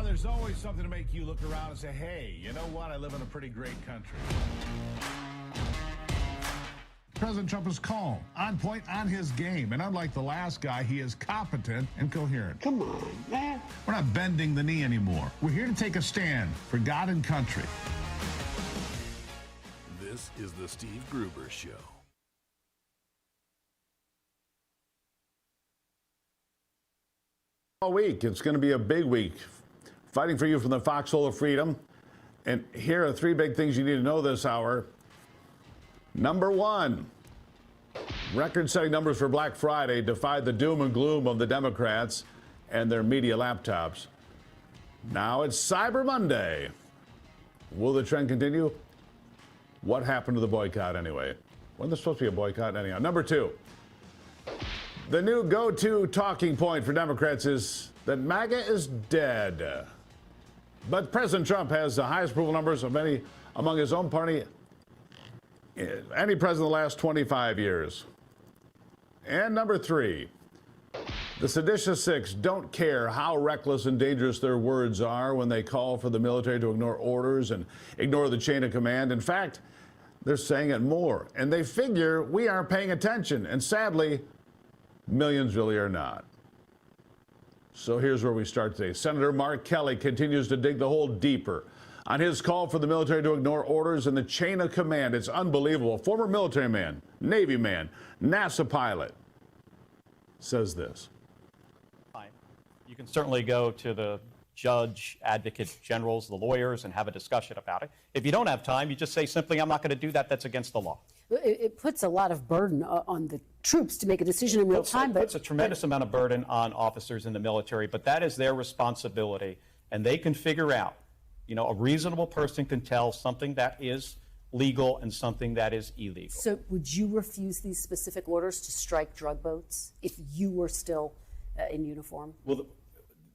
There's always something to make you look around and say, hey, you know what? I live in a pretty great country. President Trump is calm, on point, on his game, and unlike the last guy, he is competent and coherent. Come on, man. We're not bending the knee anymore. We're here to take a stand for God and country. This is the Steve Gruber Show. All week, it's going to be a big week. Fighting for you from the foxhole of freedom. And here are 3 big things you need to know this hour. Number 1, record-setting numbers for Black Friday defied the doom and gloom of the Democrats and their media laptops. Now it's Cyber Monday. Will the trend continue? What happened to the boycott anyway? Wasn't there supposed to be a boycott anyhow? Number 2, the new go-to talking point for Democrats is that MAGA is dead. But President Trump has the highest approval numbers of any among his own party, any president in the last 25 years. And number 3, the seditious 6 don't care how reckless and dangerous their words are when they call for the military to ignore orders and ignore the chain of command. In fact, they're saying it more. And they figure we aren't paying attention. And sadly, millions really are not. So here's where we start today. Senator Mark Kelly continues to dig the hole deeper on his call for the military to ignore orders and the chain of command. It's unbelievable. Former military man, Navy man, NASA pilot says this. You can certainly go to the judge, advocate generals, the lawyers, and have a discussion about it. If you don't have time, you just say simply, I'm not going to do that. That's against the law. It puts a lot of burden on the troops to make a decision in real time. It puts a tremendous amount of burden on officers in the military, but that is their responsibility, and they can figure out, you know, a reasonable person can tell something that is legal and something that is illegal. So would you refuse these specific orders to strike drug boats if you were still in uniform? Well,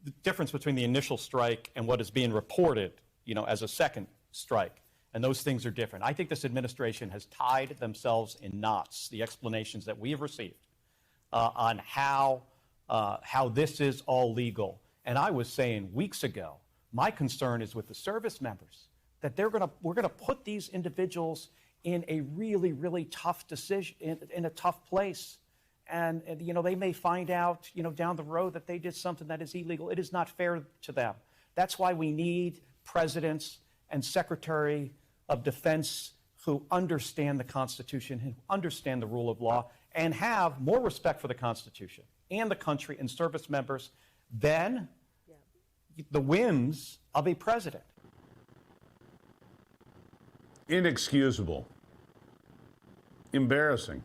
the difference between the initial strike and what is being reported, you know, as a second strike, and those things are different. I think this administration has tied themselves in knots, the explanations that we have received on how this is all legal. And I was saying weeks ago, my concern is with the service members, that we're gonna put these individuals in a really, really tough decision, in a tough place. And, you know, they may find out, you know, down the road that they did something that is illegal. It is not fair to them. That's why we need presidents and Secretary of Defense who understand the Constitution, who understand the rule of law, and have more respect for the Constitution and the country and service members than the whims of a president. Inexcusable. Embarrassing.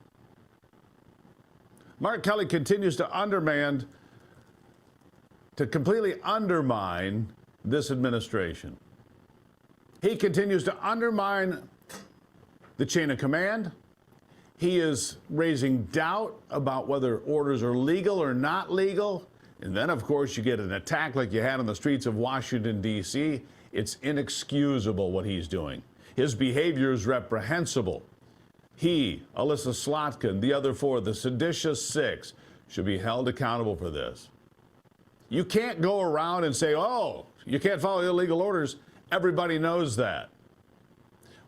Mark Kelly continues to completely undermine this administration. He continues to undermine the chain of command. He is raising doubt about whether orders are legal or not legal. And then, of course, you get an attack like you had on the streets of Washington, D.C. It's inexcusable what he's doing. His behavior is reprehensible. He, Alyssa Slotkin, the other 4, the seditious 6, should be held accountable for this. You can't go around and say, oh, you can't follow illegal orders. Everybody knows that.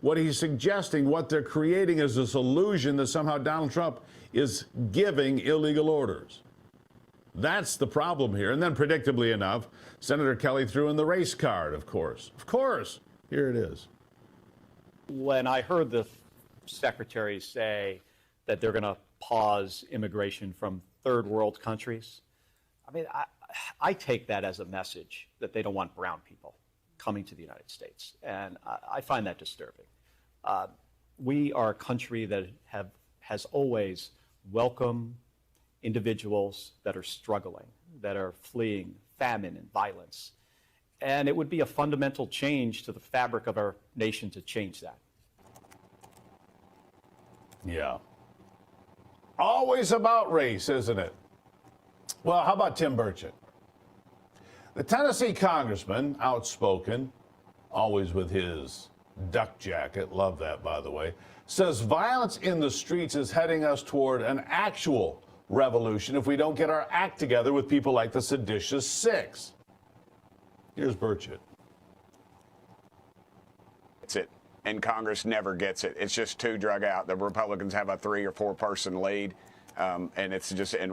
What he's suggesting, what they're creating is this illusion that somehow Donald Trump is giving illegal orders. That's the problem here. And then, predictably enough, Senator Kelly threw in the race card, of course. Of course. Here it is. When I heard the secretary say that they're going to pause immigration from third world countries, I mean, I take that as a message that they don't want brown people coming to the United States. And I find that disturbing. We are a country that has always welcomed individuals that are struggling, that are fleeing famine and violence. And it would be a fundamental change to the fabric of our nation to change that. Yeah. Always about race, isn't it? Well, how about Tim Burchett? The Tennessee congressman, outspoken, always with his duck jacket, love that, by the way, says violence in the streets is heading us toward an actual revolution if we don't get our act together with people like the seditious six. Here's Burchett. It's it. And Congress never gets it. It's just too drug out. The Republicans have a 3 or 4 person lead, and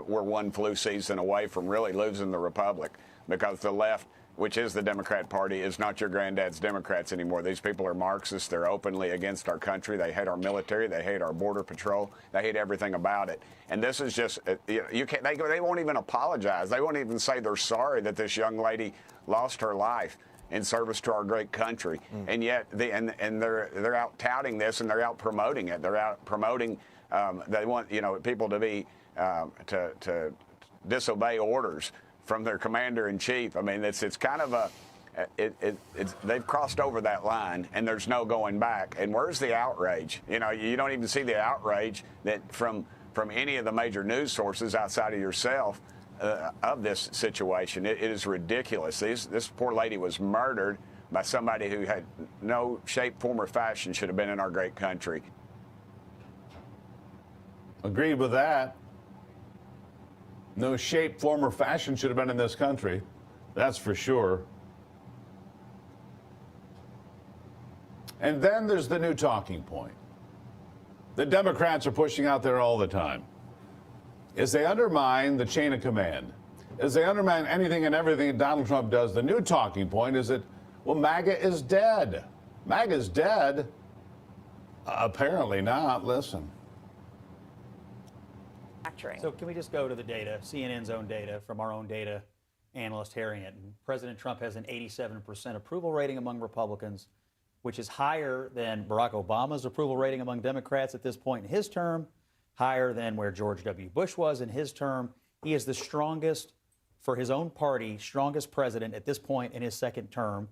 we're one flu season away from really losing the republic, because the left, which is the Democrat Party, is not your granddad's Democrats anymore. These people are Marxists. They're openly against our country. They hate our military. They hate our border patrol. They hate everything about it. And this is just, you can't. They won't even apologize. They won't even say they're sorry that this young lady lost her life in service to our great country. And yet, they're out touting this, and they're out promoting it. They're out promoting. They want people to be to disobey orders from their commander in chief. I mean, it's kind of they've crossed over that line, and there's no going back. And where's the outrage? You don't even see the outrage that from any of the major news sources outside of yourself of this situation. It is ridiculous. This poor lady was murdered by somebody who had no shape, form, or fashion should have been in our great country. Agreed with that. No shape, form, or fashion should have been in this country. That's for sure. And then there's the new talking point the Democrats are pushing out there all the time. As they undermine the chain of command, as they undermine anything and everything that Donald Trump does, the new talking point is that, well, MAGA is dead. MAGA is dead? Apparently not. Listen. So can we just go to the data, CNN's own data, from our own data analyst Harriet? President Trump has an 87% approval rating among Republicans, which is higher than Barack Obama's approval rating among Democrats at this point in his term, higher than where George W. Bush was in his term. He is the strongest, for his own party, strongest president at this point in his second term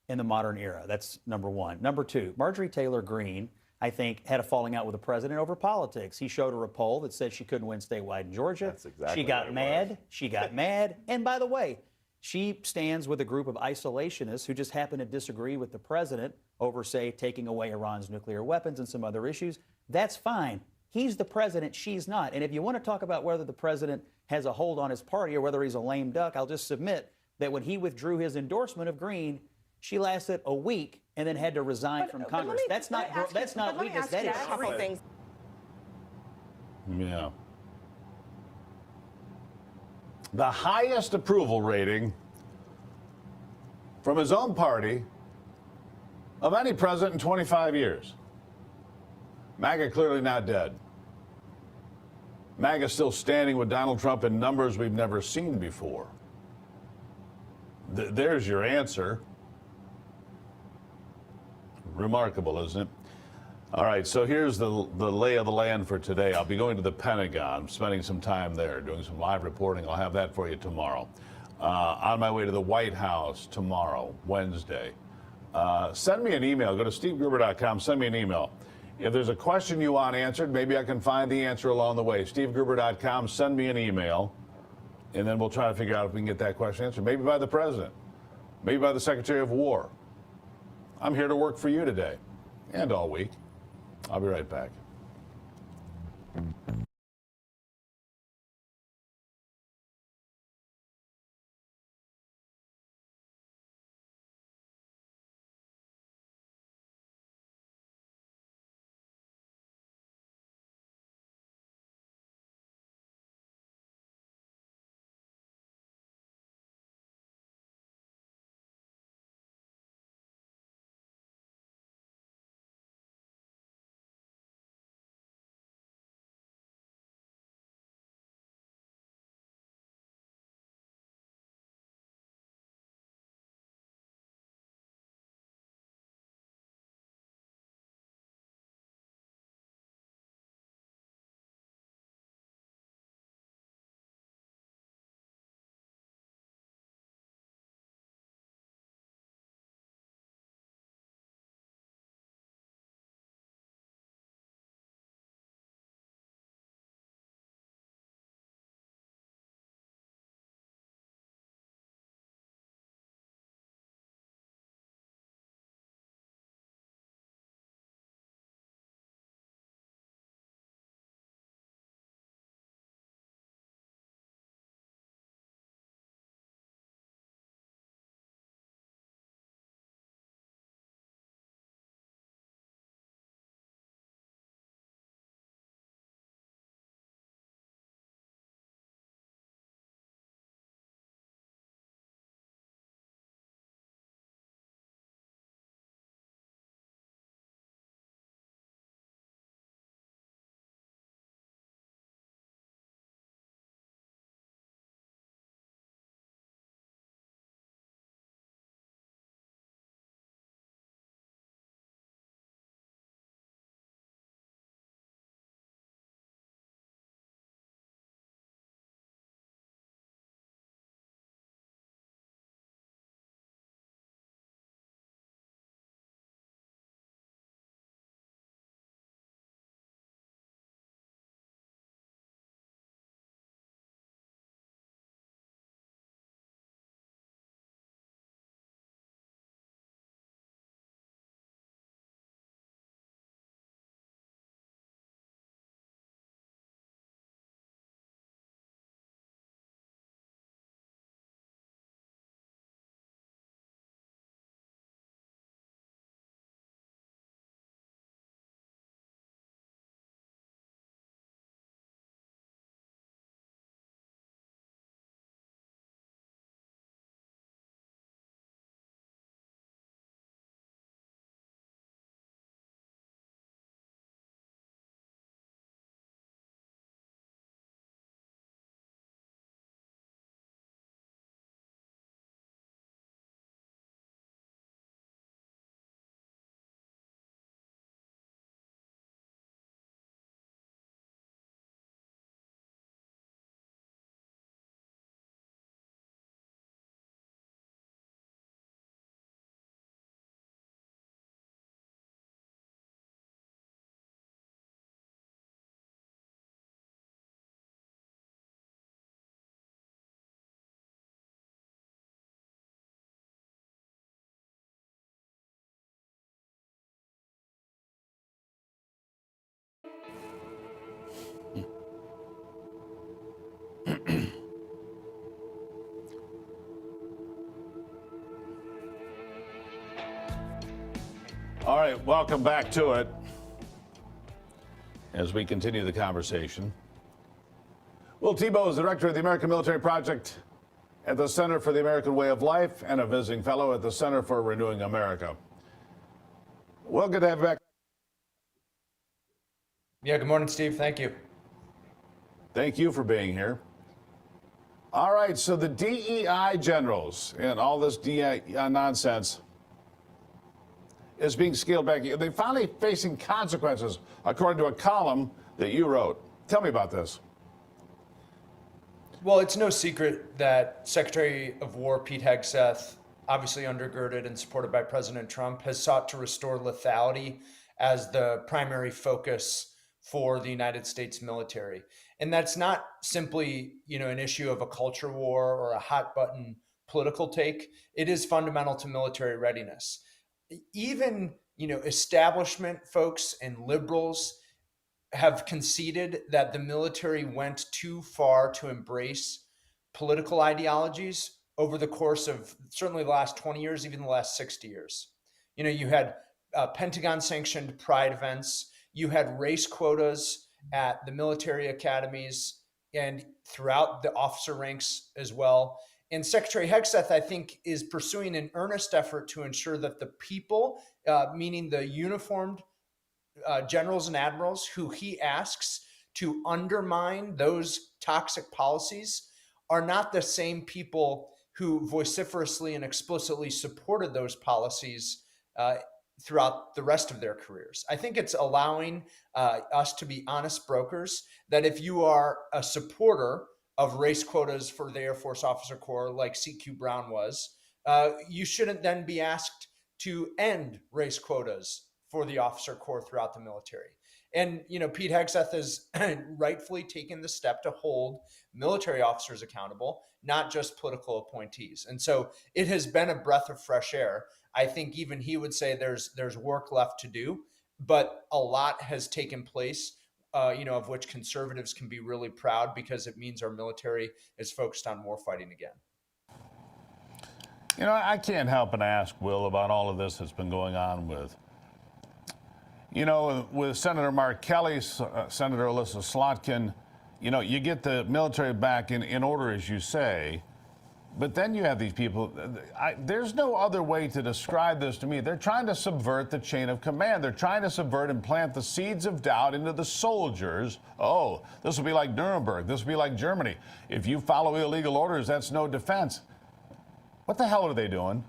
in the modern era. That's number one. Number two, Marjorie Taylor Greene, I think, had a falling out with the president over politics. He showed her a poll that said she couldn't win statewide in Georgia. That's exactly she got mad. She got mad. And by the way, she stands with a group of isolationists who just happen to disagree with the president over, say, taking away Iran's nuclear weapons and some other issues. That's fine. He's the president. She's not. And if you want to talk about whether the president has a hold on his party or whether he's a lame duck, I'll just submit that when he withdrew his endorsement of Greene, she lasted a week and then had to resign from Congress. That's not weakness. That is strength. Yeah. The highest approval rating from his own party of any president in 25 years. MAGA clearly not dead. MAGA still standing with Donald Trump in numbers we've never seen before. There's your answer. Remarkable, isn't it? All right, so here's the lay of the land for today. I'll be going to the Pentagon, spending some time there, doing some live reporting. I'll have that for you tomorrow. On my way to the White House tomorrow, Wednesday. Send me an email. Go to stevegruber.com. Send me an email. If there's a question you want answered, maybe I can find the answer along the way. stevegruber.com. Send me an email, and then we'll try to figure out if we can get that question answered. Maybe by the president, maybe by the Secretary of War. I'm here to work for you today and all week. I'll be right back. All right, welcome back to it as we continue the conversation. Will Tebow is the director of the American Military Project at the Center for the American Way of Life and a visiting fellow at the Center for Renewing America. Well, good to have you back. Yeah, good morning, Steve. Thank you. Thank you for being here. All right, so the DEI generals and all this DEI nonsense is being scaled back. They're finally facing consequences, according to a column that you wrote. Tell me about this. Well, it's no secret that Secretary of War Pete Hegseth, obviously undergirded and supported by President Trump, has sought to restore lethality as the primary focus for the United States military. And that's not simply, an issue of a culture war or a hot button political take. It is fundamental to military readiness. Even, establishment folks and liberals have conceded that the military went too far to embrace political ideologies over the course of certainly the last 20 years, even the last 60 years. You had Pentagon sanctioned pride events, you had race quotas at the military academies and throughout the officer ranks as well. And Secretary Hegseth, I think, is pursuing an earnest effort to ensure that the people, meaning the uniformed generals and admirals who he asks to undermine those toxic policies, are not the same people who vociferously and explicitly supported those policies throughout the rest of their careers. I think it's allowing us to be honest brokers that if you are a supporter of race quotas for the Air Force Officer Corps, like CQ Brown was, you shouldn't then be asked to end race quotas for the officer corps throughout the military. And, Pete Hegseth has rightfully taken the step to hold military officers accountable, not just political appointees. And so it has been a breath of fresh air. I think even he would say there's work left to do, but a lot has taken place, of which conservatives can be really proud because it means our military is focused on war fighting again. I can't help but ask, Will, about all of this that's been going on with Senator Mark Kelly, Senator Alyssa Slotkin. You get the military back in order, as you say, but then you have these people. There's no other way to describe this to me. They're trying to subvert the chain of command. They're trying to subvert and plant the seeds of doubt into the soldiers. Oh, this will be like Nuremberg. This will be like Germany. If you follow illegal orders, that's no defense. What the hell are they doing?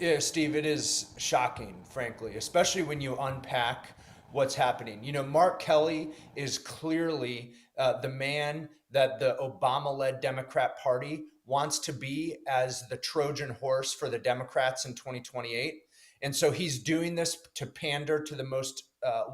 Yeah, Steve, it is shocking, frankly, especially when you unpack what's happening. Mark Kelly is clearly the man that the Obama-led Democrat Party wants to be as the Trojan horse for the Democrats in 2028. And so he's doing this to pander to the most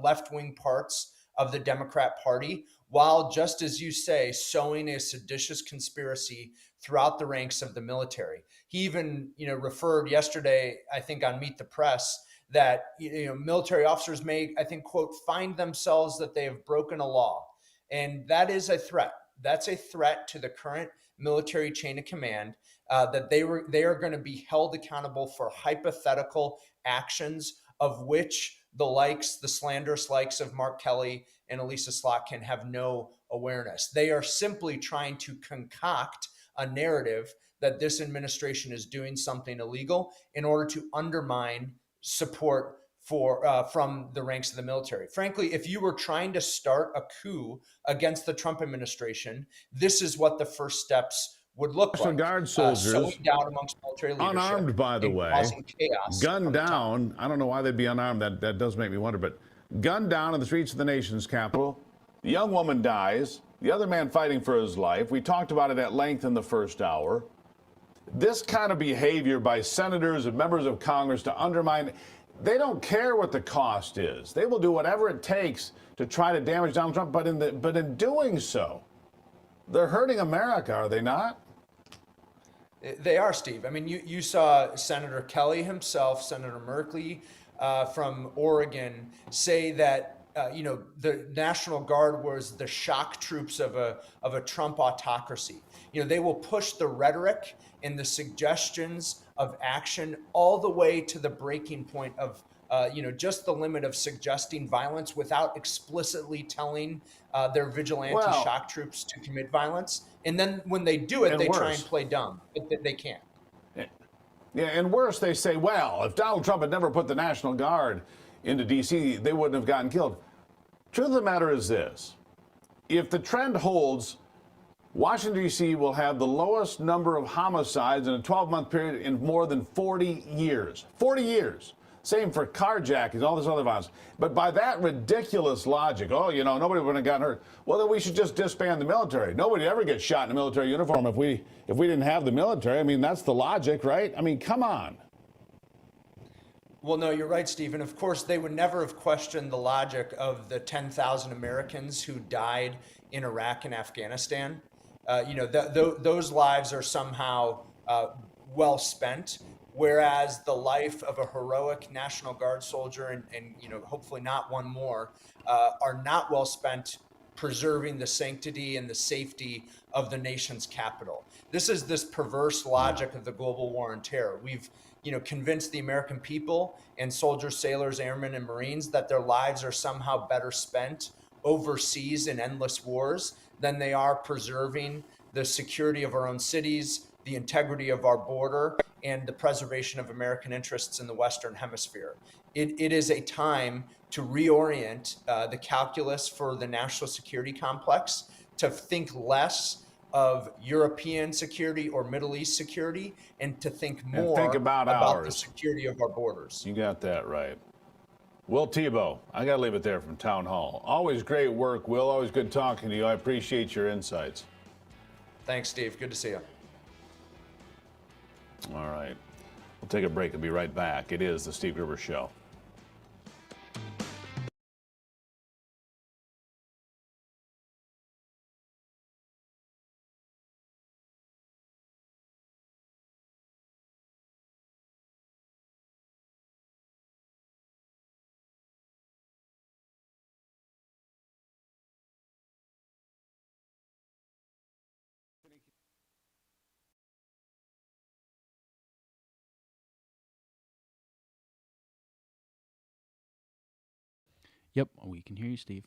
left-wing parts of the Democrat Party, while, just as you say, sowing a seditious conspiracy throughout the ranks of the military. He even, referred yesterday, I think on Meet the Press, that military officers may, I think, quote, find themselves that they have broken a law. And that is a threat. That's a threat to the current military chain of command, that they are going to be held accountable for hypothetical actions of which the slanderous likes of Mark Kelly and Alyssa Slotkin have no awareness. They are simply trying to concoct a narrative that this administration is doing something illegal in order to undermine support from the ranks of the military. Frankly, if you were trying to start a coup against the Trump administration, this is what the first steps would look like. Guard soldiers, sowing doubt amongst military leadership, unarmed, by the way, causing chaos, gunned down. I don't know why they'd be unarmed. That does make me wonder. But gunned down in the streets of the nation's capital. The young woman dies. The other man fighting for his life. We talked about it at length in the first hour. This kind of behavior by senators and members of Congress to undermine, they don't care what the cost is. They will do whatever it takes to try to damage Donald Trump. But in doing so, they're hurting America, are they not? They are, Steve. I mean, you saw Senator Kelly himself, Senator Merkley from Oregon, say that the National Guard was the shock troops of a Trump autocracy. They will push the rhetoric and the suggestions of action all the way to the breaking point of just the limit of suggesting violence without explicitly telling their vigilante shock troops to commit violence. And then when they do it, they try and play dumb, but they can't. Yeah, and worse, they say, well, if Donald Trump had never put the National Guard into D.C., they wouldn't have gotten killed. Truth of the matter is this. If the trend holds, Washington, D.C. will have the lowest number of homicides in a 12-month period in more than 40 years. 40 years. Same for carjackings, all this other violence. But by that ridiculous logic, nobody would have gotten hurt. Well, then we should just disband the military. Nobody ever gets shot in a military uniform if we didn't have the military. I mean, that's the logic, right? I mean, come on. Well, no, you're right, Steve. And of course, they would never have questioned the logic of the 10,000 Americans who died in Iraq and Afghanistan. Those lives are somehow well spent, whereas the life of a heroic National Guard soldier and hopefully not one more are not well spent preserving the sanctity and the safety of the nation's capital. This is this perverse logic of the global war on terror. We've convinced the American people and soldiers, sailors, airmen, and Marines that their lives are somehow better spent overseas in endless wars than they are preserving the security of our own cities, the integrity of our border, and the preservation of American interests in the Western Hemisphere. It is a time to reorient the calculus for the national security complex to think less of European security or Middle East security and to think more about the security of our borders. You got that right. Will Tebow, I got to leave it there from Town Hall. Always great work, Will. Always good talking to you. I appreciate your insights. Thanks, Steve. Good to see you. All right. We'll take a break and be right back. It is the Steve Gruber Show. Yep, we can hear you, Steve.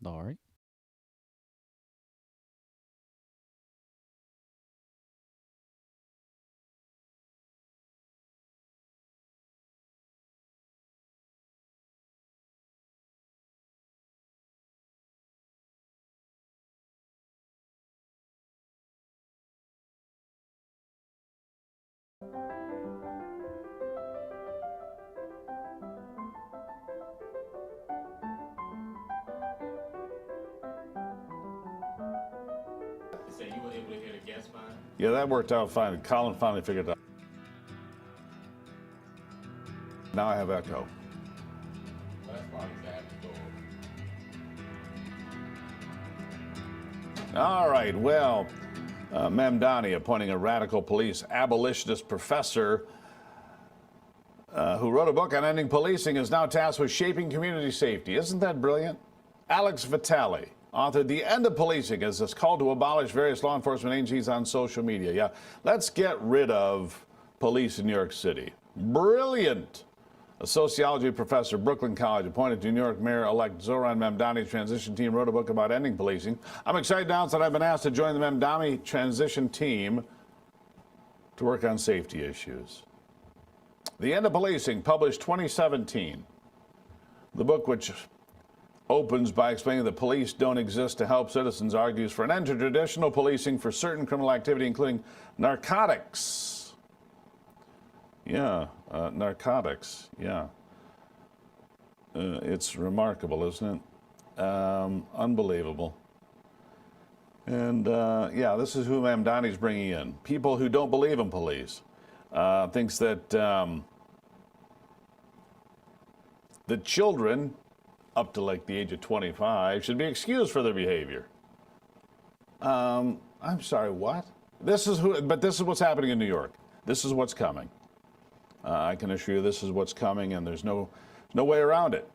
All right. So you were able to hear the guest line? Yeah, that worked out fine. Colin finally figured it out. Now I have echo. That's probably sad to go. All right, well, Mamdani appointing a radical police abolitionist professor who wrote a book on ending policing is now tasked with shaping community safety. Isn't that brilliant? Alex Vitale authored The End of Policing as this call to abolish various law enforcement agencies on social media. Yeah, let's get rid of police in New York City. Brilliant. A sociology professor at Brooklyn College appointed to New York Mayor-elect Zohran Mamdani's transition team wrote a book about ending policing. I'm excited to announce that I've been asked to join the Mamdani transition team to work on safety issues. The End of Policing, published 2017. The book, which opens by explaining that police don't exist to help citizens, argues for an end to traditional policing for certain criminal activity, including narcotics. Yeah, narcotics, yeah. It's remarkable, isn't it? Unbelievable. And, yeah, this is who Mamdani's bringing in. People who don't believe in police. Thinks that the children up to like the age of 25 should be excused for their behavior. I'm sorry, what? this is what's happening in New York. This is what's coming. I can assure you this is what's coming, and there's no way around it.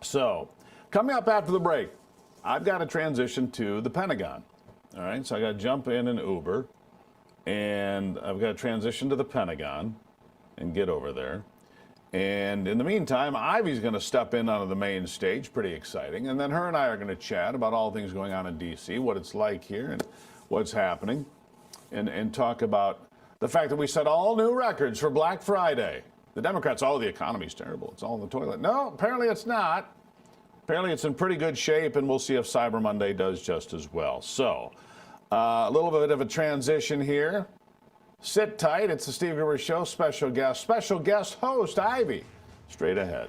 So, coming up after the break, I've got to transition to the Pentagon. All right, so I got to jump in an Uber, and I've got to transition to the Pentagon and get over there. And in the meantime, Ivy's going to step in onto the main stage, pretty exciting. And then her and I are going to chat about all things going on in D.C., what it's like here and what's happening, and talk about the fact that we set all new records for Black Friday. The Democrats, the economy's terrible. It's all in the toilet. No, apparently it's not. Apparently it's in pretty good shape, and we'll see if Cyber Monday does just as well. So, a little bit of a transition here. Sit tight. It's the Steve Gruber Show. Special guest host, Ivy. Straight ahead.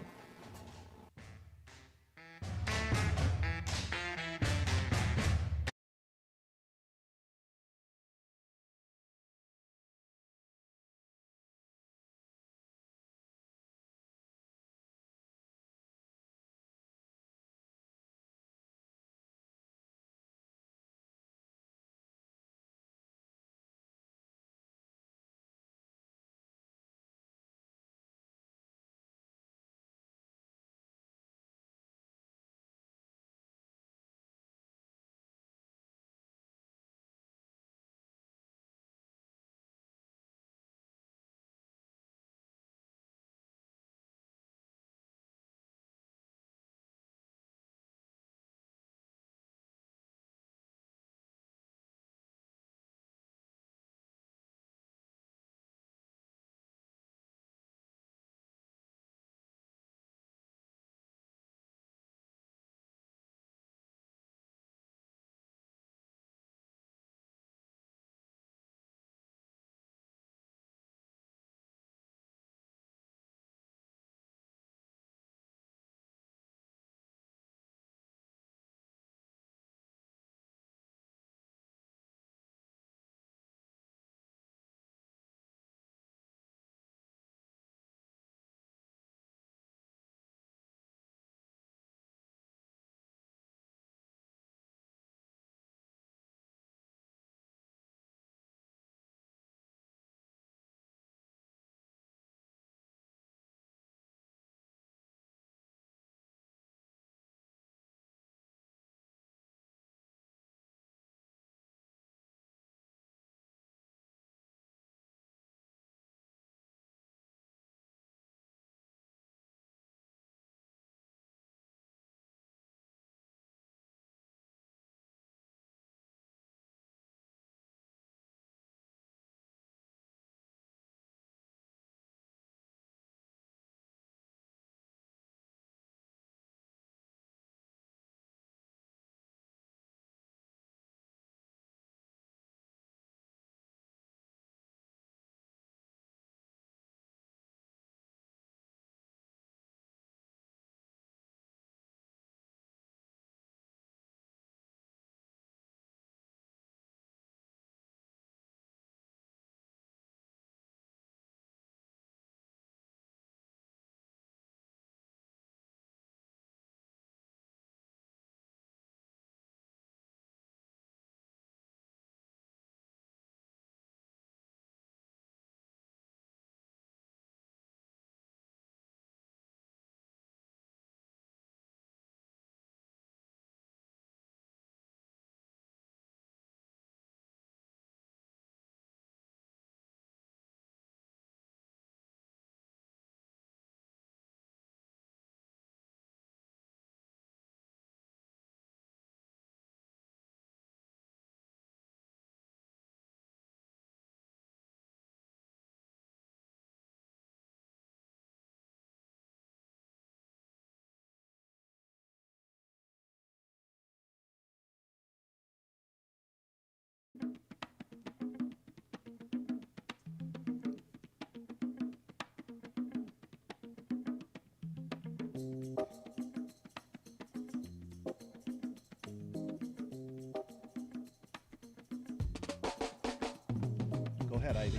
ahead, Ivy.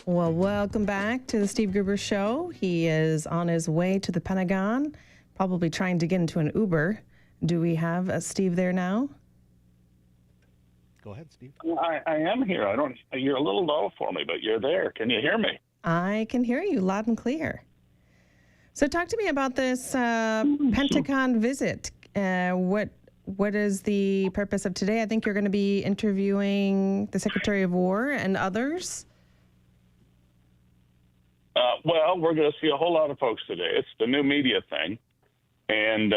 Well, welcome back to the Steve Gruber Show. He is on his way to the Pentagon, probably trying to get into an Uber. Do we have Steve there now? Go ahead, Steve. I am here. I don't. You're a little low for me, but you're there. Can you hear me? I can hear you loud and clear. So talk to me about this Pentagon visit. What is the purpose of today? I think you're going to be interviewing the Secretary of War and others. Well, we're going to see a whole lot of folks today. It's the new media thing. And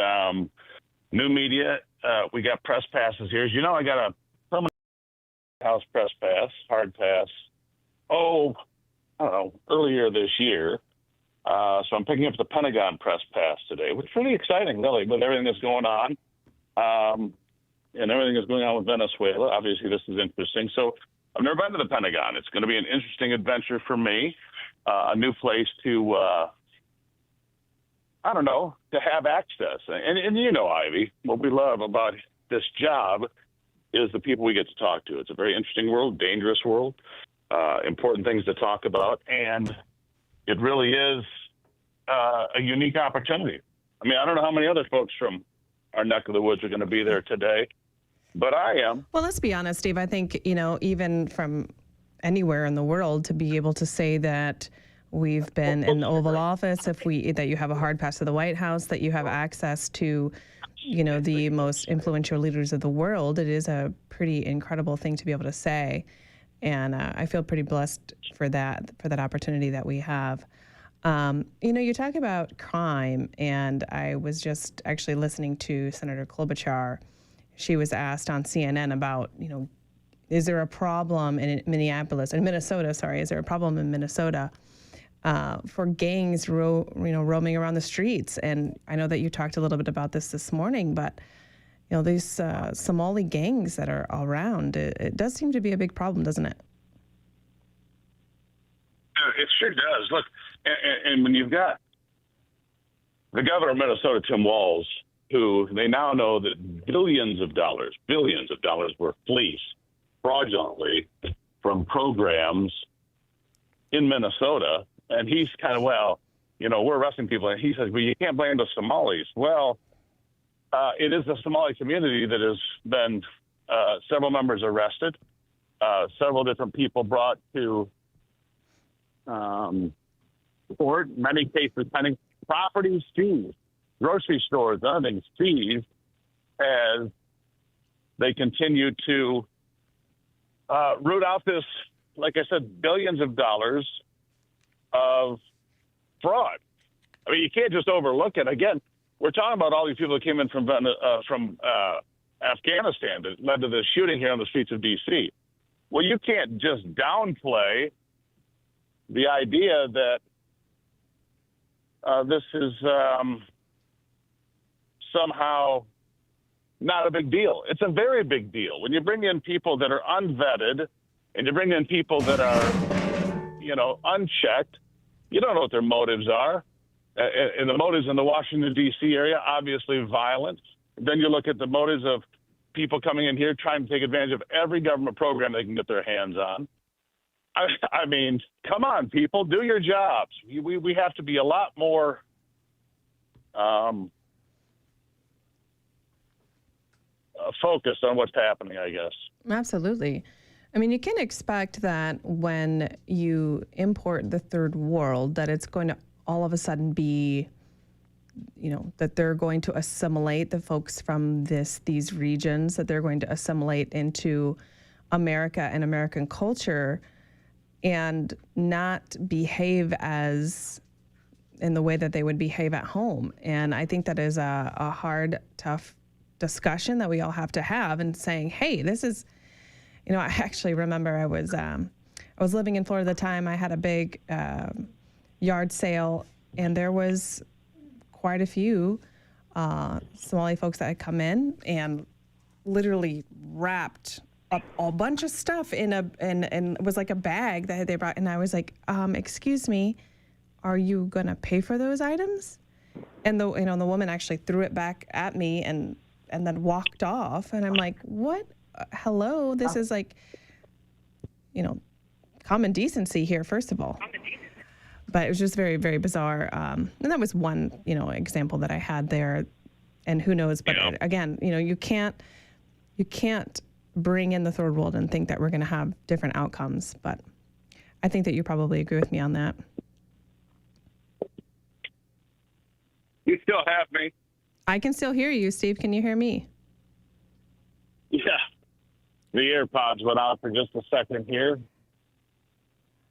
new media, we got press passes here. As you know, I got a permanent House press pass, hard pass, I don't know, earlier this year. So I'm picking up the Pentagon press pass today, which is pretty exciting, really, with everything that's going on. And everything that's going on with Venezuela. Obviously, this is interesting. So I've never been to the Pentagon. It's going to be an interesting adventure for me, a new place to, to have access. And you know, Ivy, what we love about this job is the people we get to talk to. It's a very interesting world, dangerous world, important things to talk about. And it really is a unique opportunity. I mean, I don't know how many other folks from our neck of the woods are going to be there today, but I am. Well, let's be honest, Steve. I think, even from anywhere in the world, to be able to say that we've been in the Oval Office, that you have a hard pass to the White House, that you have access to, the most influential leaders of the world, it is a pretty incredible thing to be able to say. And I feel pretty blessed for that opportunity that we have. You talk about crime, and I was just actually listening to Senator Klobuchar. She was asked on CNN about, is there a problem in Minnesota, is there a problem in Minnesota for gangs roaming around the streets? And I know that you talked a little bit about this morning, but these Somali gangs that are around, it does seem to be a big problem, doesn't it? It sure does. Look, and when you've got the governor of Minnesota, Tim Walz, who they now know that billions of dollars were fleeced fraudulently from programs in Minnesota, and he's kind of, we're arresting people, and he says, well, you can't blame the Somalis. Well, it is the Somali community that has been several members arrested, several different people brought to court, many cases pending, properties seized, grocery stores, other things seized, as they continue to root out this, like I said, billions of dollars of fraud. I mean, you can't just overlook it. Again, we're talking about all these people that came in from Afghanistan that led to the shooting here on the streets of D.C. Well, you can't just downplay the idea that this is somehow not a big deal. It's a very big deal. When you bring in people that are unvetted and you bring in people that are, unchecked, you don't know what their motives are. And the motives in the Washington, D.C. area, obviously violence. Then you look at the motives of people coming in here trying to take advantage of every government program they can get their hands on. I mean, come on, people, do your jobs. We have to be a lot more focused on what's happening, I guess. Absolutely. I mean, you can expect that when you import the third world, that it's going to all of a sudden be, that they're going to assimilate the folks from these regions, that they're going to assimilate into America and American culture, and not behave as in the way that they would behave at home. And I think that is a hard, tough discussion that we all have to have, and saying, hey, this is, I actually remember I was living in Florida at the time. I had a big yard sale, and there was quite a few Somali folks that had come in and literally wrapped up a bunch of stuff and it was like a bag that they brought, and I was like, excuse me, are you gonna pay for those items? And the woman actually threw it back at me and then walked off, and I'm like, what? Hello, this is like, common decency here, first of all. But it was just very, very bizarre. And that was one, example that I had there. And who knows? But again, you can't bring in the third world and think that we're going to have different outcomes. But I think that you probably agree with me on that. You still have me? I can still hear you, Steve. Can you hear me? Yeah. The AirPods went out for just a second here.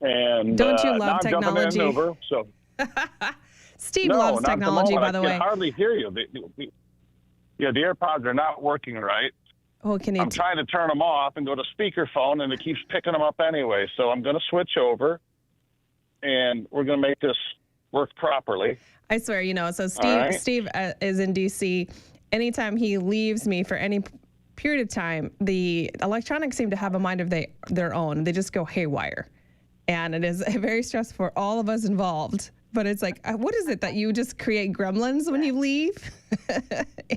And Don't you now love I'm technology? jumping in an Uber, so. Steve No, loves not at the technology, moment. by the I way. can hardly hear you. The AirPods are not working right. Oh, can you? I'm trying to turn them off and go to speakerphone, and it keeps picking them up anyway. So I'm going to switch over, and we're going to make this work properly. I swear, so Steve, right. Steve is in D.C. Anytime he leaves me for any period of time, the electronics seem to have a mind of their own. They just go haywire. And it is very stressful for all of us involved. But it's like, what is it that you just create gremlins when you leave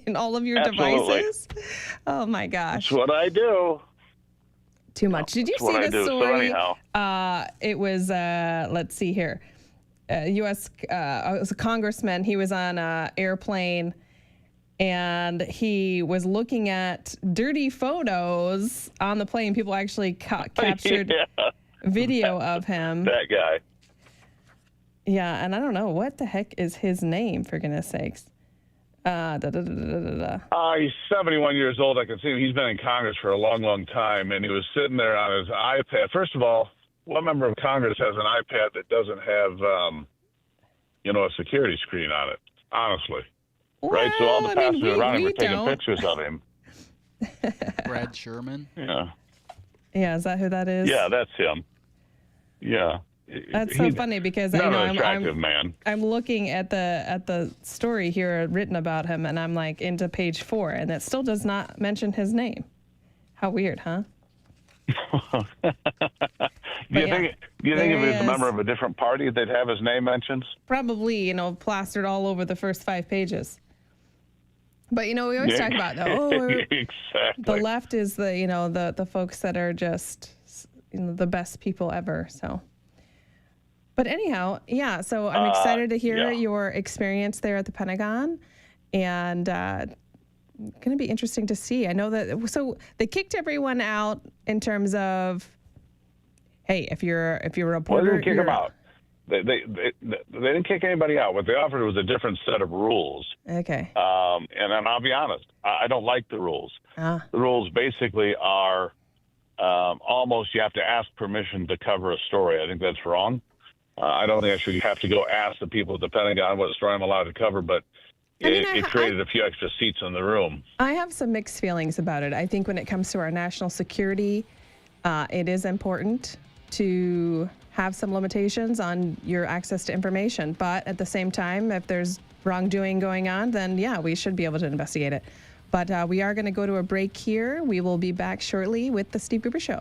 in all of your Absolutely. devices? Oh, my gosh. That's what I do. Too much. Did you That's what see I the do. So story? anyhow. It was, let's see here. U.S. It was a congressman. He was on an airplane, and he was looking at dirty photos on the plane. People actually captured video of him. That guy. Yeah, and I don't know, what the heck is his name, for goodness sakes? He's 71 years old. I can see him. He's been in Congress for a long, long time, and he was sitting there on his iPad. First of all, what member of Congress has an iPad that doesn't have, a security screen on it? Honestly. Right? So all the passengers around him were taking pictures of him. Brad Sherman. Yeah. Yeah, is that who that is? Yeah, that's him. Yeah. That's so funny because man. I'm looking at the story here written about him, and I'm like into page 4, and it still does not mention his name. How weird, huh? Do you think if he was a member of a different party, they'd have his name mentioned? Probably, plastered all over the first 5 pages. But we always talk about exactly. The left is the folks that are just the best people ever. So. But anyhow, yeah, so I'm excited to hear your experience there at the Pentagon, and going to be interesting to see. I know that, so they kicked everyone out in terms of, hey, if you're a reporter. Well, they didn't kick them out. They didn't kick anybody out. What they offered was a different set of rules. Okay. And then I'll be honest, I don't like the rules. The rules basically are almost you have to ask permission to cover a story. I think that's wrong. I don't think I should have to go ask the people at the Pentagon what story I'm allowed to cover, but it created a few extra seats in the room. I have some mixed feelings about it. I think when it comes to our national security, it is important to have some limitations on your access to information. But at the same time, if there's wrongdoing going on, then yeah, we should be able to investigate it. But we are going to go to a break here. We will be back shortly with the Steve Gruber Show.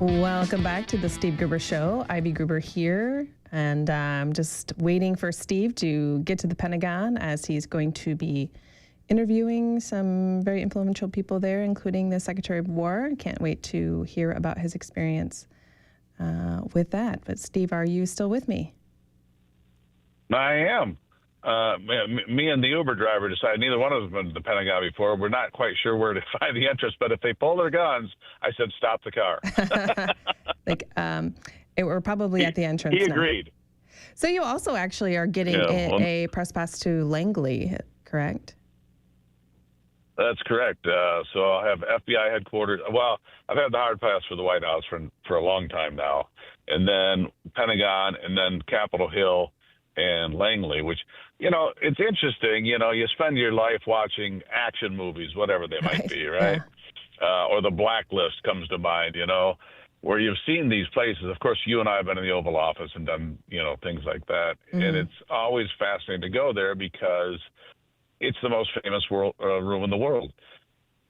Welcome back to the Steve Gruber Show. Ivy Gruber here, and I'm just waiting for Steve to get to the Pentagon as he's going to be interviewing some very influential people there, including the Secretary of War. Can't wait to hear about his experience with that. But Steve, are you still with me? I am. Me and the Uber driver decided neither one of us have been to the Pentagon before. We're not quite sure where to find the entrance, but if they pull their guns, I said, stop the car. We're probably at the entrance. He agreed. Now. So you also actually are getting a press pass to Langley, correct? That's correct. So I'll have FBI headquarters. Well, I've had the hard pass for the White House for a long time now, and then Pentagon, and then Capitol Hill and Langley, which, it's interesting. You spend your life watching action movies, whatever they might be, right? Yeah. Or The Blacklist comes to mind, where you've seen these places. Of course, you and I have been in the Oval Office and done, things like that. Mm-hmm. And it's always fascinating to go there because it's the most famous room in the world.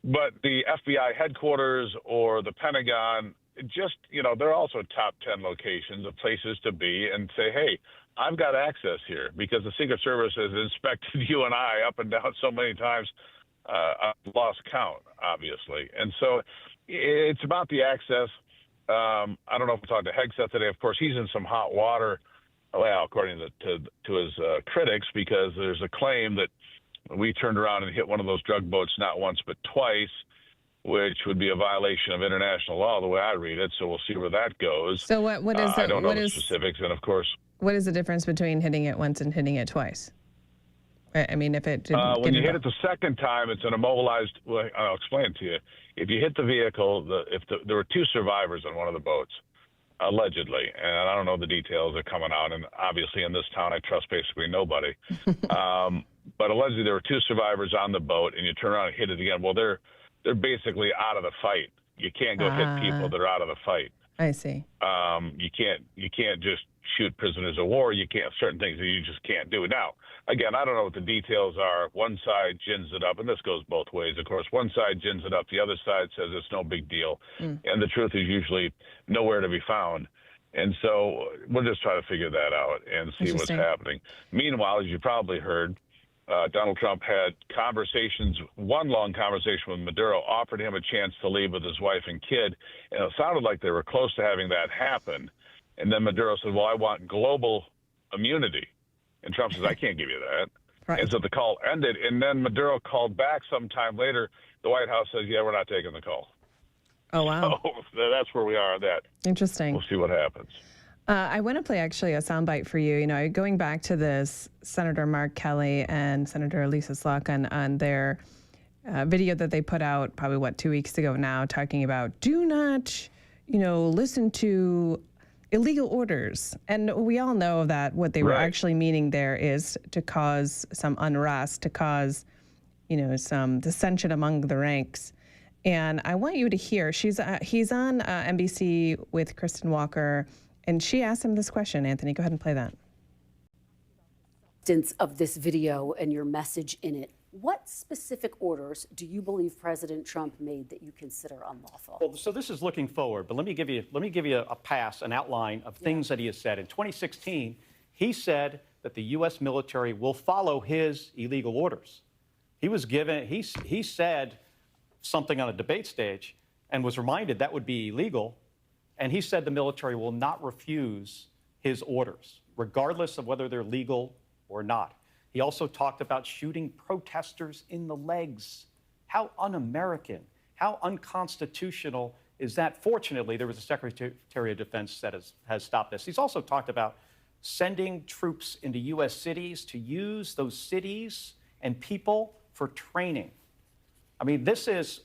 But the FBI headquarters or the Pentagon, just, they're also top 10 locations of places to be and say, hey, I've got access here, because the Secret Service has inspected you and I up and down so many times. I've lost count, obviously. And so it's about the access. I don't know if we'll talk to Hegseth today. Of course, he's in some hot water, well, according to his critics, because there's a claim that we turned around and hit one of those drug boats not once but twice, which would be a violation of international law, the way I read it. So we'll see where that goes. So what is I don't know the specifics, and of course, what is the difference between hitting it once and hitting it twice? I mean, if it didn't when you hit it the second time, it's an immobilized. Well, I'll explain it to you. If you hit the vehicle, there were two survivors on one of the boats, allegedly, and I don't know the details are coming out. And obviously, in this town, I trust basically nobody. But allegedly, there were two survivors on the boat, and you turn around and hit it again. Well, they're basically out of the fight. You can't go hit people that are out of the fight. I see. You can't just shoot prisoners of war. You can't, certain things that you just can't do. Now, again, I don't know what the details are. One side gins it up, and this goes both ways. Of course, one side gins it up. The other side says it's no big deal. And the truth is usually nowhere to be found. And so we'll just try to figure that out and see what's happening. Meanwhile, as you probably heard, Donald Trump had one long conversation with Maduro, offered him a chance to leave with his wife and kid, and it sounded like they were close to having that happen. And then Maduro said, well, I want global immunity. And Trump says, I can't give you that. Right. And so the call ended, and then Maduro called back sometime later. The White House says, yeah, we're not taking the call. Oh, wow. So that's where we are at that. Interesting. We'll see what happens. I want to play actually a soundbite for you. Going back to this, Senator Mark Kelly and Senator Lisa Slotkin on their video that they put out probably, 2 weeks ago now, talking about do not, listen to illegal orders. And we all know that what they were actually meaning there is to cause some unrest, to cause, some dissension among the ranks. And I want you to hear, he's on NBC with Kristen Walker, and she asked him this question. Anthony, go ahead and play that. Of this video and your message in it, what specific orders do you believe President Trump made that you consider unlawful? Well, so this is looking forward, but let me give you a pass, an outline of things that he has said. In 2016, he said that the U.S. military will follow his illegal orders. He said something on a debate stage and was reminded that would be illegal, and he said the military will not refuse his orders, regardless of whether they're legal or not. He also talked about shooting protesters in the legs. How un-American, how unconstitutional is that? Fortunately, there was a Secretary of Defense that has stopped this. He's also talked about sending troops into U.S. cities to use those cities and people for training. I mean,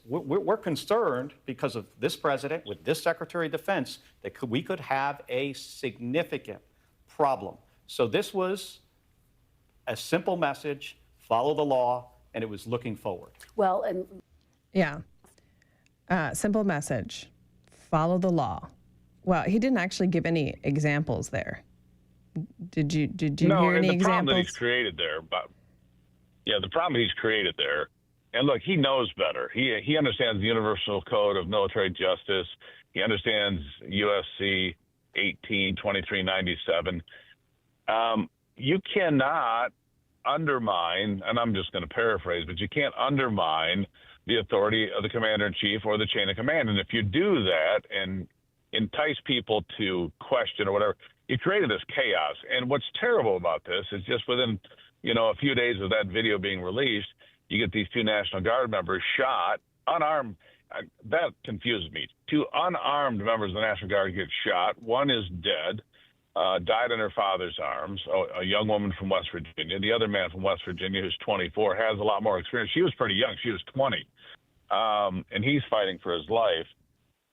we're concerned because of this president with this Secretary of Defense that we could have a significant problem. So this was a simple message, follow the law, and it was looking forward. Well, and yeah, simple message, follow the law. Well, he didn't actually give any examples there. Did you hear any examples? No, the problem that he's created there, the problem he's created there, and look, he knows better. He understands the Universal Code of Military Justice. He understands USC 182397. You cannot undermine, and I'm just going to paraphrase, but you can't undermine the authority of the commander-in-chief or the chain of command. And if you do that and entice people to question or whatever, you created this chaos. And what's terrible about this is just within, a few days of that video being released, you get these two National Guard members shot, unarmed. That confuses me. Two unarmed members of the National Guard get shot. One is dead, died in her father's arms, a young woman from West Virginia. The other man from West Virginia, who's 24, has a lot more experience. She was pretty young. She was 20. And he's fighting for his life.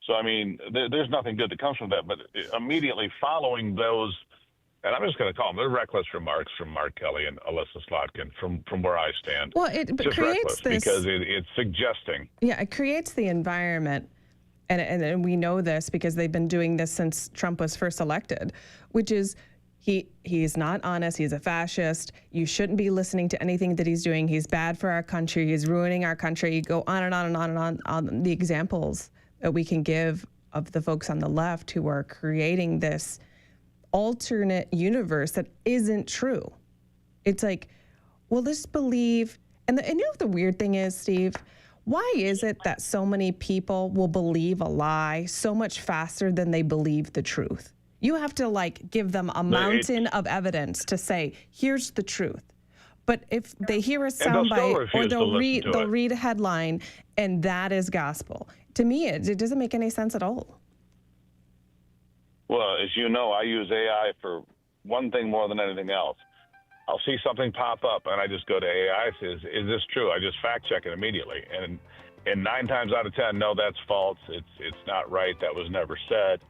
So, I mean, there's nothing good that comes from that. But immediately following those, and I'm just going to call them, they're reckless remarks from Mark Kelly and Alyssa Slotkin from where I stand. Well, it just creates reckless this, because it's suggesting. Yeah, it creates the environment, and we know this because they've been doing this since Trump was first elected, which is he's not honest. He's a fascist. You shouldn't be listening to anything that he's doing. He's bad for our country. He's ruining our country. You go on and on and on and on the examples that we can give of the folks on the left who are creating this alternate universe that isn't true. It's like, well, let's believe, and you know what the weird thing is, Steve? Why is it that so many people will believe a lie so much faster than they believe the truth? You have to give them a mountain of evidence to say, here's the truth. But if they hear a soundbite or they'll read a headline and that is gospel. To me, it doesn't make any sense at all. Well, as you know, I use AI for one thing more than anything else. I'll see something pop up, and I just go to AI and says, is this true? I just fact check it immediately. And 9 times out of 10, no, that's false. It's not right. That was never said.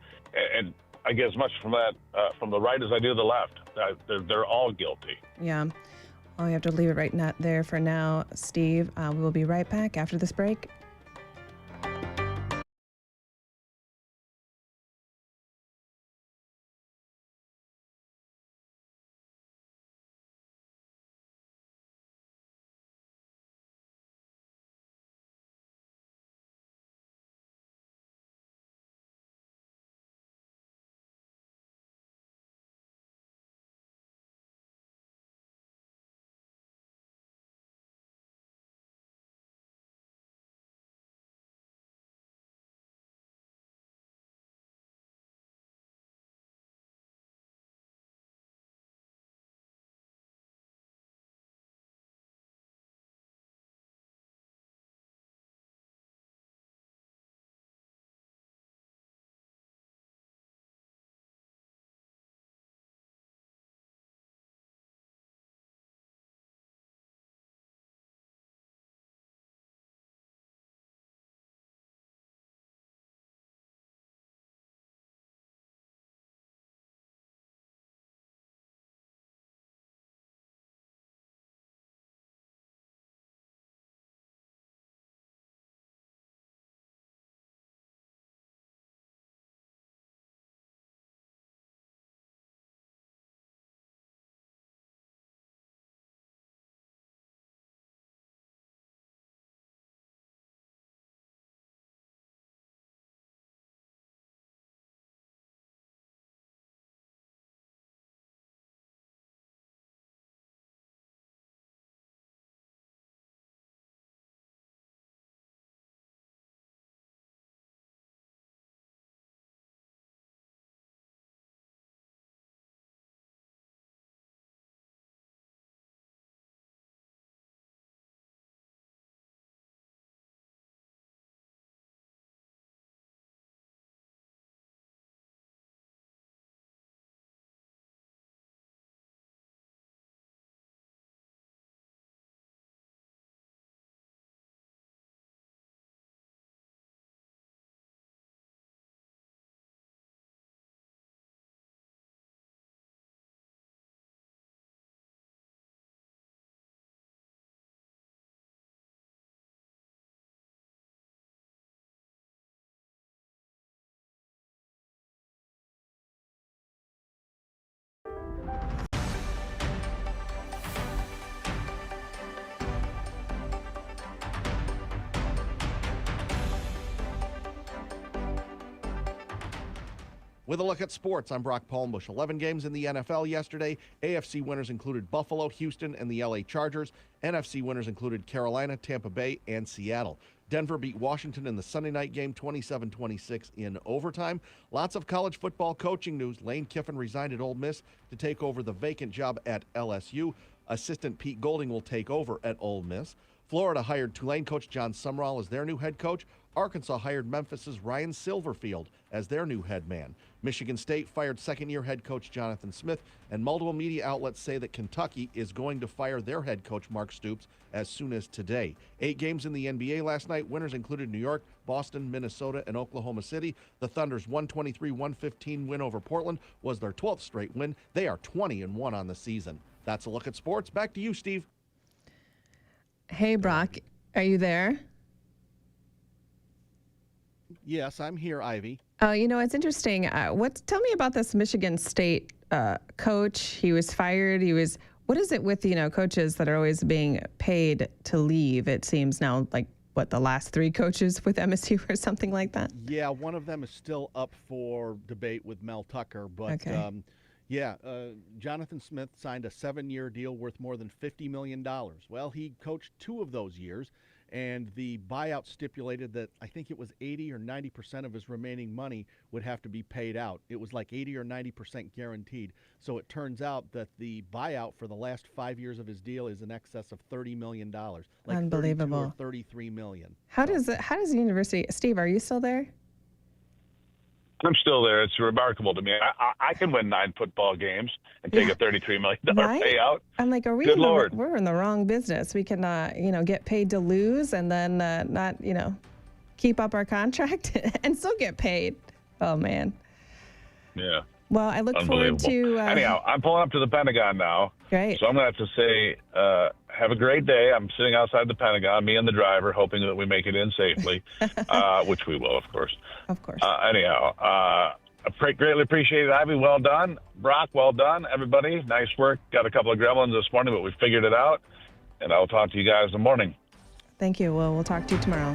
And I get as much from the right as I do the left. They're all guilty. Yeah. Well, we have to leave it right there for now, Steve. We will be right back after this break. With a look at sports, I'm Brock Palmbush. 11 games in the NFL yesterday. AFC winners included Buffalo, Houston, and the LA Chargers. NFC winners included Carolina, Tampa Bay, and Seattle. Denver beat Washington in the Sunday night game 27-26 in overtime. Lots of college football coaching news. Lane Kiffin resigned at Ole Miss to take over the vacant job at LSU. Assistant Pete Golding will take over at Ole Miss. Florida hired Tulane coach John Sumrall as their new head coach. Arkansas hired Memphis's Ryan Silverfield as their new head man. Michigan State fired second-year head coach Jonathan Smith, and multiple media outlets say that Kentucky is going to fire their head coach Mark Stoops as soon as today. 8 games in the NBA last night. Winners included New York, Boston, Minnesota, and Oklahoma City. The Thunder's 123-115 win over Portland was their 12th straight win. They are 20-1 on the season. That's a look at sports. Back to you, Steve. Hey, Brock, are you there? Yes, I'm here, Ivy. It's interesting. Tell me about this Michigan State coach. He was fired. What is it with, coaches that are always being paid to leave? It seems now like, the last 3 coaches with MSU or something like that? Yeah, one of them is still up for debate with Mel Tucker, but okay. Jonathan Smith signed a 7-year deal worth more than $50 million. Well, he coached 2 of those years, and the buyout stipulated that I think it was 80 or 90% of his remaining money would have to be paid out. It was like 80 or 90% guaranteed. So it turns out that the buyout for the last 5 years of his deal is in excess of $30 million. Like Unbelievable. 32 or $33 million. How does the university, Steve, are you still there? I'm still there. It's remarkable to me. I can win 9 football games and take a $33 million payout. I'm like, are we? Good Lord. We're in the wrong business. We can, get paid to lose and then not, keep up our contract and still get paid. Oh man. Yeah. Well, I look forward to. Anyhow, I'm pulling up to the Pentagon now. Great. So I'm going to have to say, have a great day. I'm sitting outside the Pentagon, me and the driver, hoping that we make it in safely, which we will, of course. Of course. Anyhow, greatly appreciate it, Ivy. Well done. Brock, well done. Everybody, nice work. Got a couple of gremlins this morning, but we figured it out. And I'll talk to you guys in the morning. Thank you. Well, we'll talk to you tomorrow.